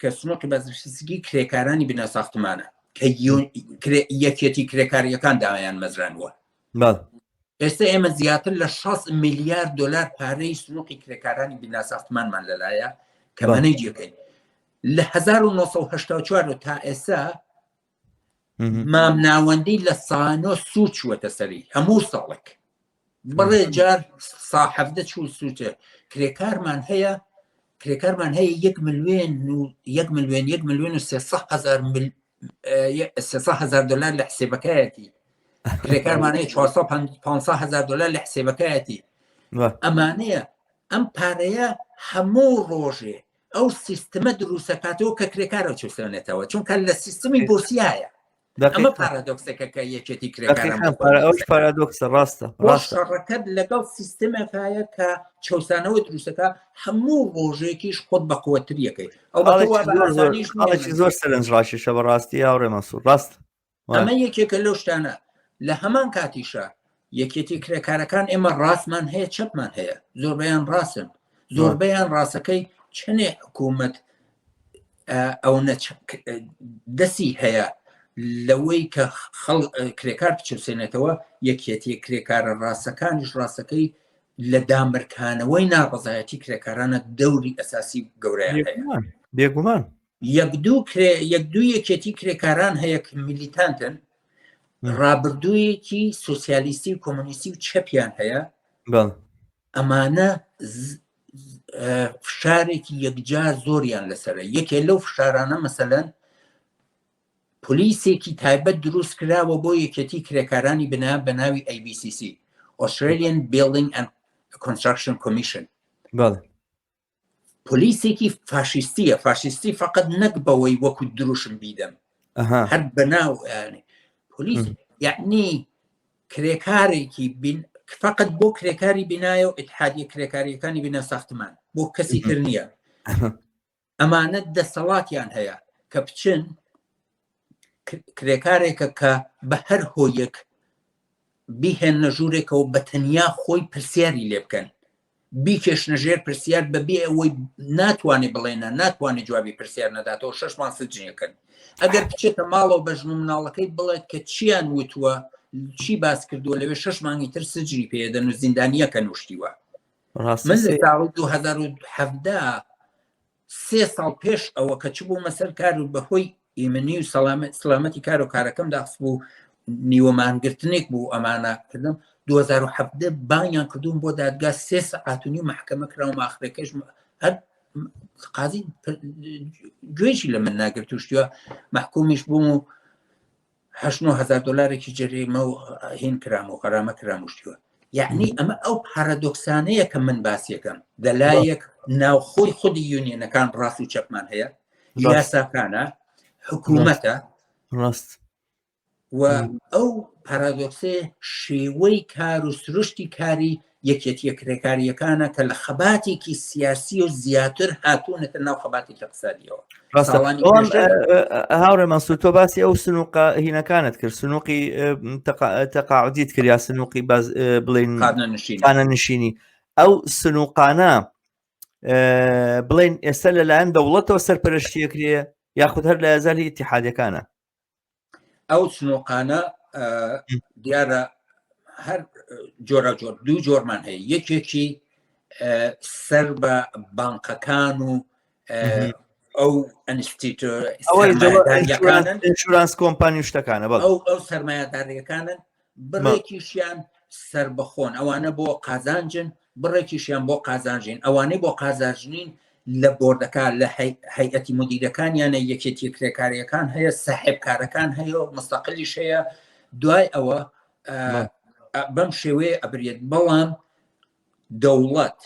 کە سنووقی بەزرسیگی کرێکارانی بنە ساختمانە کە یەکێتی کرێکاریەکان داوایان مەزرانوە ئێستا ئێمە زیاتر لە 6 میلیارد دلار پارەی سنووقی کرێکارانی بنا ساختمانمان لەلایە کە مانەی جێکەین لە 1984 تا ئێستا مام ناوەندی لە سانۆ سوود چووەتە سەری هەموو ساڵێک بڕێ جار ساحەفدە چوو سووتە کرێکارمان هەیە 1 ملیۆن و 300,000 دلار لە حسێبەکەیەتی کرێکارمان هەیە 450,000 دلار لە حسێبەکەیەتی ئەمانەیە ئەم پارەیە هەموو ڕۆژێ ئەو سیستمە دروستەکاتەوە کە کرێکارە چوسێنێتەوە چونکە لە سیستمی بورسیایە ئەمە پارادۆکسەکە کە یەکێتی کرێکاران پارادۆکسە ڕاستە شەڕەکەت لەگەڵ سیستمێکایە کە چەسانەوەی دروستەکە هەموو ڕۆژێکیش خۆت بە قووەتریەکەی زۆر سەرنجڕاشیشە بەڕاستی هاوڕێمە سوور ڕاست ئەمە یەکێکە لەو شتانە لە هەمان کاتیشە یەکێتی کرێکارەکان ئێمە ڕاستمان هەیە چەپمان هەیە زۆربەیان ڕاستن زۆربەیان ڕاستەکەی چنێ حکوومەت ئەو دەسی هەیە لەوەی کە کرێکار بچوسێنێتەوە یەکێتی کرێکارە ڕاستەکانیش ڕاستەکەی لە دامرکانەوەی ناڕزایەتی کرێکارانە دەوری ئەساسی گەورەیان هەیە بێگومان یەک دوو یەکێتی کرێکاران هەیە میلیتانتن ڕابردوویەکی سۆسیالیستی و کۆمونیستی و چەپیان هەیە ئەمانە فشارێکی یەکجار زۆریان لەسەرە یەکێ لەو فشارانە مەسەلەن پلیسێکی تایبەت دروست کراوە بۆ یەکێتی کرێکارانی بنا بە ناوی ABCC Australian Building and Construction Commission پلیسێکی فاشیستیە فاشیستی فقط نەک بەوەی وەکو دروشم بیدەم هەر بەناو پلیس یعنی کرێکارێکی فقط بۆ کرێکاری بینایە و ئیتحادیە کرێکاریەکانی بینە ساختمان بۆ کەسی تر نییە ئەمانە دەسەڵاتیان هەیە کە بچن کرێکارێکە کە بە هەر هۆیەک بیهێنە ژوورێکەوە بە تەنیا خۆی پرسیاری لێ بکەن بیکێشنە ژێر پرسیار بەبێ ئەوەی ناتوانێ بڵێنە ناتوانێت جوابی پرسیار نەداتەوە 6 مانگ سجنەکەن ئەگەر بچێتە ماڵەوە بە ژن و مناڵەکەی بڵێت کە چیان وتووە چی باس کردووە لەوێ 6 مانگی تر سجنی پێدەن و زیندانیەکە نوشتیوە من لە ساڵی 2017 3 ساڵ پێش ئەوە کە چ بوو مەسەر کار و بەهۆی ئیمنی و سەلامەتی کار و کارەکەم داخست بوو نیوەمانگرتنێک بوو ئەمانە کردم 2017 بانیان کردوم بۆ دادگا 3 سەعاتنی محکەمە کراوە ماخرەکەش هەر قازی گوێژی لە من ناگرت توشتیوە محکومیش بووم و 8,000 دلارێکی جەریمە و هین کرام و غەرامە کرامشتیوە یعنی ئەمە ئەو پارادۆکسانەیە کە من باسیەکەم دەلایەک ناوخۆی خودی یونیەنەکان ڕاست و چەپمان هەیە یاساکانە حکوومەتە ڕاست و ئەو پارادۆکسێ شێوەی کار و سروشتی کاری یەکێتیە کرێکاریەکانە کە لە خەباتێکی سیاسی و زیاتر هاتوونەتە ناو خەباتێکی اقتصادیەوە هاوڕێ مەسوود تۆ باسی ئەو سنووق هینەکانت کرد سنووقی تەقاعودیت کرد یا سنووقی بڵێن خانە نشینی ئەو سنووقانە بڵێن ئێستا لەلایەن دەوڵەتەوە سەرپەرشتیەکرێ یاخود هەر لە ئەزالی ئیتیحادیەکانە ئەو سنووقانە دیارە هەر جۆرە جۆر دوو جۆرمان هەیە یەکێکی سەر بە بانقەکان و ئەو ئینشورانس کۆمپانی شتەکانە ئەو سەرمایه‌داریەکانن بڕێکیشیان سەر بەخۆن ئەوانە بۆ قازانجن بڕێکیشیان بۆ قازانجین ئەوانەی بۆ قازانجنین لە بۆردەکە لە هەیئەتی مدیرەکانیانە یەکێتی کرێکاریەکان هەیە ساحێبکارەکان هەیە و مستەقلیش هەیە دوای ئەوە بەم شێوەیە ئەبرێت بەڵام دەوڵەت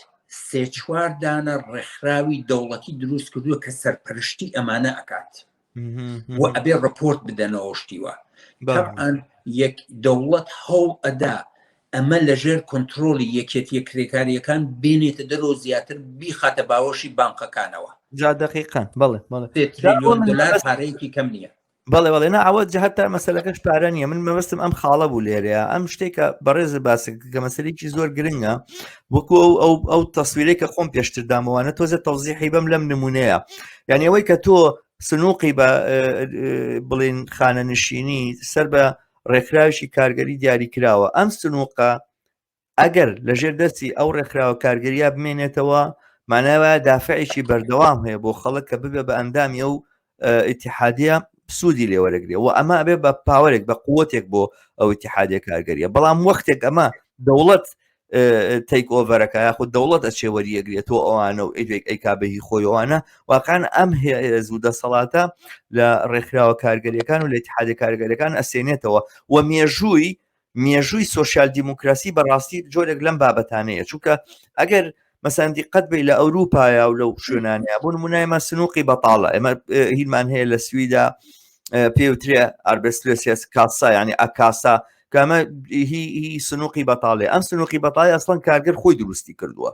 3-4 دانە ڕێکخراوی دەوڵەتی دروست کردووە کە سەرپەرشتی ئەمانە ئەکات و ئەبێ ڕپۆرت بدەنەوە شتیوە طبعاً یەک دەوڵەت هەوڵ ئەدا ئەمە لەژێر کۆنترۆلی یەکێتیە کرێکاریەکان بێنێتە دەرەوە زیاتر بیخاتە باوەشی بانقەکانەوە جا دقیقاً بەڵێ $3 تریلیۆن پارەیەکی کەم نییە بەڵێ ناوە جەهەتا مەسەلەکەش پارە نییە من مەبەستم ئەم خاڵە بوو لێرەیە ئەم شتێکە بەڕێزە باسکە مەسەلێکی زۆر گرنگە وەکو ئەو تەسویرەی کە خۆم پێشتردامەوانە تۆزە تەوزیحی بەم لەم نمونەیە یعنی ئەوەی کە تۆ سنووقی بە بڵێن خانە نشینی سەر بە ڕێکخراوێکی کارگەری دیاری کراوە ئەم سنووقە ئەگەر لەژێر دەستی ئەو ڕێکخراوە کارگەریە بمێنێتەوە ماناوە دافعێکی بەردەوام هەیە بۆ خەڵک کە ببێ بە ئەندامی ئەو ئیتیحادیە سوودی لێوەرەگرێ و ئەمە ئەبێ بە پاوەرێک بە قووەتێک بۆ ئەو ئیتیحادیە کارگەریە بەڵام وەختێک ئەمە دەوڵەت تیک ئۆڤەرەکە یاخود دەوڵەت ئەچێوەریەگرێتەوە ئەوانە و ئەیکابهی خۆیەوەوانە واقعان ئەم هێز و دەسەڵاتە لە ڕێکخراوە کارگەریەکان و لە ئیتیحادیە کارگەریەکان ئەسێنێتەوە و مێژووی سۆشیال دیموکراسی بەڕاستی جۆرێک لەم بابەتانەیە چونکە ئەگەر مەسەن دیقەت بێ لە ئەوروپایە و لەو شوێنانەیە بوون نمونای سنووقی بەتاڵە ئێمە هیلمان هەیە لە سویدا پێوترێ ئاربستلسیاس کاسا یعنی ئەکاسا کەمە هی سنووقی بەتاڵێ ئەم سنووقی بەتاڵی ئەسڵەن کارگر خۆی دروستی کردووە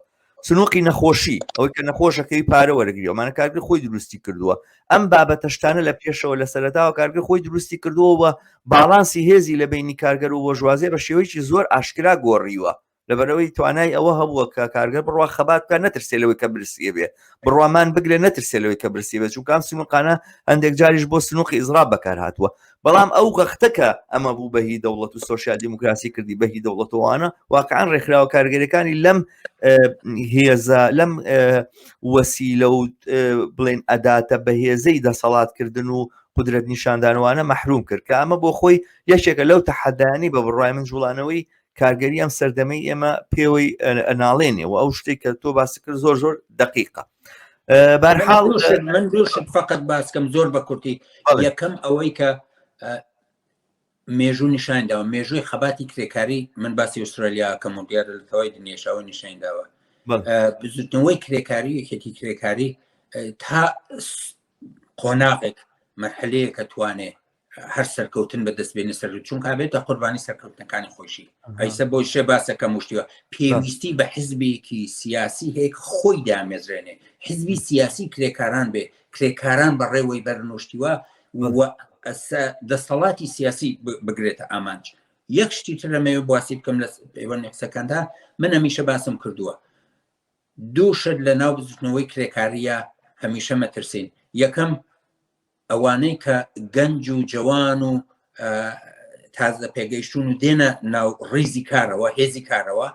سنووقی نەخۆشی ئەوەی کە نەخۆشەکەی پارە وەرەگریەوەمانە کارگر خۆی دروستی کردووە ئەم بابەتەشتانە لە پێشەوە لە سەرەتاوە کارگر خۆی دروستی کردووە باڵانسی هێزی لە بینی کارگەر و وەژوازێ بە شێوەیەکی زۆر ئاشکرا گۆڕیوە لەبەرەوەی توانای ئەوە هەبووە کە کارگەر بڕوا خەبات بکە نەترسێلەوەی کە برسیە بێ بڕوامان بگرێ نەترسێلەوەی کە برسی بێت چونکە ئەم سنووقانە هەندێک جاریش بۆ سنووقی ئیزراب بەکار هاتووە بەڵام ئەو غەختەکە ئەمە بوو بەهی دەوڵەت و سۆشیال دیموکراسی کردی بەهی دەوڵەتەوەوانە واقعان ڕێکخراوە کارگەریەکانی لەم هێزە لەم وەسیلە و بڵێن ئەداتە بەهێزەی دەسەڵاتکردن و قدرەت نیشاندانوانە مەحروم کرد کە ئەمە بۆ خۆی یەکێکە لەو تەحەدایانی بە بڕای من جوڵانەوەی کارگەری ئەم سەردەمەی ئێمە پێوەی ئەناڵێنێ و ئەو شتێک کە تۆ باسی کرد زۆر دقیقە بەرحاڵ من دووشت فقط باسکەم زۆر بە کورتی یەکەم ئەوەی کە مێژوو نیشانداوە مێژووی خەباتی کرێکاری من باسی ئوسترالیا کەم و دیارە لە تەواوی دنیاشەوە نیشانداوە بزوتنەوەی کرێکاری یەکێتی کرێکاری تا قۆناغێک مەرحلەیە کە توانێ هەر سەرکەوتن بەدەستبێنە سەر چونکە بێتە قوربانی سەرکەوتنەکانی خۆشی ئەیسە بۆ شێ باسەکە مشتیوە پێویستی بە حزبێکی سیاسی هەیە خۆی دامێزرێنێ حزبی سیاسی کرێکاران بێ کرێکاران بەڕێوەی بەرنوشتیوە و دەسەڵاتی سیاسی بگرێتە ئامانج یەک شتی تر لەمەوێ باسی بکەم لە پەیوەند قسەکاندا من هەمیشە باسم کردووە دوو شت لە ناو بزوتنەوەی کرێکاریە هەمیشە مەترسین یەکەم ئەوانەی کە گەنج و جوان و تازە پێگەیشتون و دێنە ناو ڕیزی کارەوە هێزی کارەوە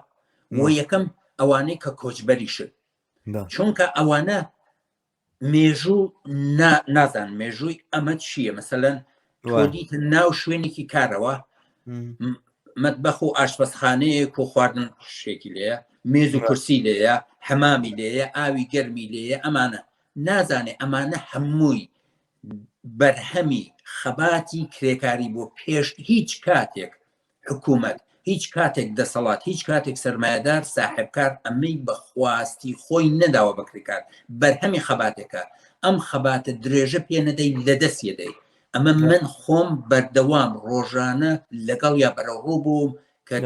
و یەکەم ئەوانەی کە کۆچبەریشن چونکە ئەوانە مێژوو نازان مێژووی ئەمە چییە مەسەلەن تۆدیتە ناو شوێنێکی کارەوە مەتبەخ و ئاشپەزخانەیەک و خواردن شتێکی لێیە مێز و کورسی لێیە حەمامی لێیە ئاوی گەرمی لێیە ئەمانە نازانێ ئەمانە هەمووی بەرهەمی خەباتی کرێکاری بۆ پێش هیچ کاتێک حکوومەت هیچ کاتێک دەسەڵات هیچ کاتێک سەرمایه‌دار ساحبکار ئەمەی بەخواستی خۆی نەداوە بەکرێکار بەرهەمی خەباتێکە ئەم خەباتە درێژە پێ نەدەی لە دەستیەدەی ئەمە من خۆم بەردەوام ڕۆژانە لەگەڵ یا بەرەڕوو بووم کە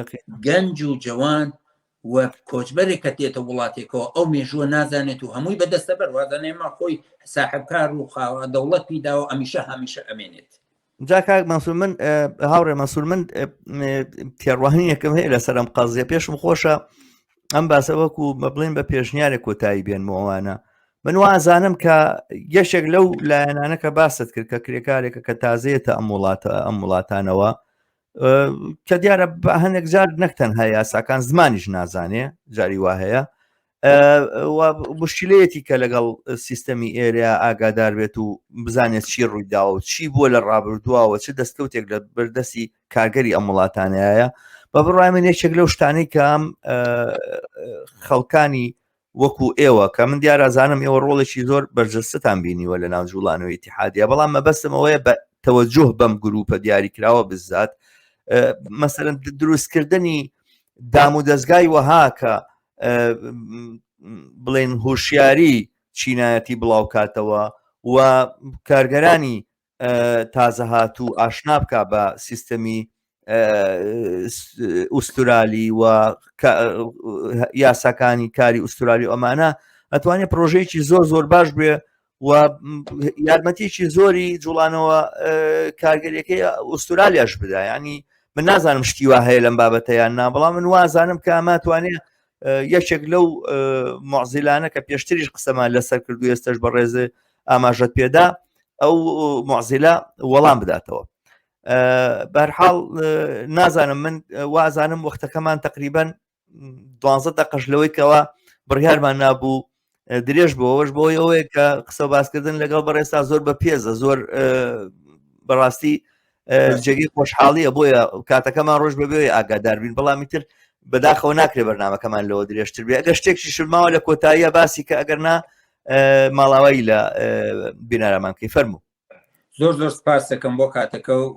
گەنج و جوان و کۆچبەرێک کە تێتە وڵاتێکەوە ئەو مێژووە نازانێت و هەمووی بەدەستە بەر وازانێمە خۆی ساحبکار و خاوە دەوڵەت پیداوە ئەمیشە هەمیشە ئەمێنێت جا کاک مەنسوور من هاوڕێ مەنسوور من تێڕوانی یەکەم هەیە لە سەرم قەزیە پێشم خۆشە ئەم باسە وەکو مەبڵین بە پێشنیارێک کۆتایی بێنمەوەوانە من وازانم کە یەشێک لەو لایەنانە کە باست کرد کە کرێکارێکە کە تازەیەتە ئەم وڵاتانەوە کە دیارە هەندێک جار نەکتەنها یاساکان زمانیش نازانێ جاری وا هەیە مشکلەیەتی کە لەگەڵ سیستەمی ئێرە ئاگادار بێت و بزانێت چی ڕوویداوە و چی بووە لە ڕابردووەوە چه دەستکەوتێک لە بەردەستی کارگەری ئەم وڵاتانەیە بە بڕای من یەکێک لەو شتانەی کە ئەم خەڵکانی وەکو ئێوە کە من دیارەزانم ئێوە ڕۆڵێکی زۆر بەرجەستتان بینیوە لە ناو جوڵانەوەی ئیتیحادیە بەڵام مەبەستم ئەوەیە بە تەوەجوه بەم گروپە دیاریکراوە بزات مەسەرەن دروستکردنی دام و دەستگای وەها کە بڵێن هوشیاری چینایەتی بڵاو کاتەوە و کارگەرانی تازە هاتوو ئاشنا بکە بە سیستەمی ئوسترالی و یاساکانی کاری ئوسترالی ئەمانە ئەتوانێت پرۆژەیەکی زۆر باش بێ و یارمەتیکی زۆری جوڵانەوە کارگەریەکەی ئوسترالیاش بدا، ینی من نازانم شتی وا هەیە لەم بابەتەیان نا، بەڵام من وازانم کە ئەماتوانێت یەکێک لەو معزیلانە کە پێشتریش قسەمان لەسەر کردو ئێستش بە ڕێزە ئاماژەت پێدا ئەو معزیلە وەڵام بداتەوە. بەرحاڵ نازانم، من وازانم وەختەکەمان تقریبان 12 دقەش لەوەی کەەوە بڕیارمان نابوو درێژ بۆەوەش بۆی ئەوەیە کە قسە باسکردن لەگەڵ بەڕێستا زۆر بە پێزە، زۆر بەڕاستی جێگەی خۆشحاڵیە، بۆیە کاتەکەمان ڕۆژ بەبێ ئاگاداربین، بەڵامی تر بەداخەوە ناکرێت بەرنامەکەمان لەوە درێژتر بێ. ئەگەر شتێکی شماوە لە کۆتاییە باسی کە ئەگەرنا ماڵاوایی لە بینەرەمانکەی فەرموو. زۆر سپاس دەکەم بۆ کاتەکە و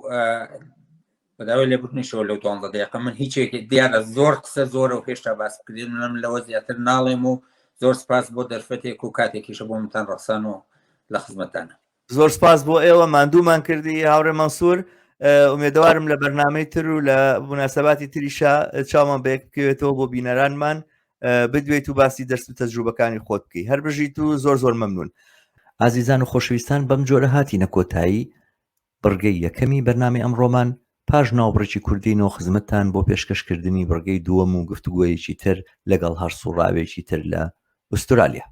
بەداوای لێبوردنیشەوە لەو 12 دقیقە من هیچێکی دیارە زۆر قسە زۆرە و هێشتا باسکردن منم لەوە زیاتر ناڵێم و زۆر سپاس بۆ دەرفەتێک و کاتێکیشە بۆ منتان ڕەخسان و لە خزمەتانە. زۆر سپاس بۆ ئێوە ماندوومان کردی هاوڕێ مەنسوور، ئومێدەوارم لە بەرنامەی تر و لە مناسەباتی تریشا چاومان بەیەکەوێتەوە بۆ بینەرانمان بدوێت و باسی دەرس و تەجروبەکانی خۆت بکەی. هەر بژیت و زۆر مەمنون. ئازیزان و خۆشەویستان، بەم جۆرە هاتینە کۆتایی بڕگەی یەکەمی بەرنامەی ئەمڕۆمان. پاش ناوبڕێکی کوردینەوە خزمەتتان بۆ پێشکەشکردنی بڕگەی دووەم و گفتوگۆیەکی تر لەگەڵ هەرسوڕاوێکی تر لە ئوسترالیا.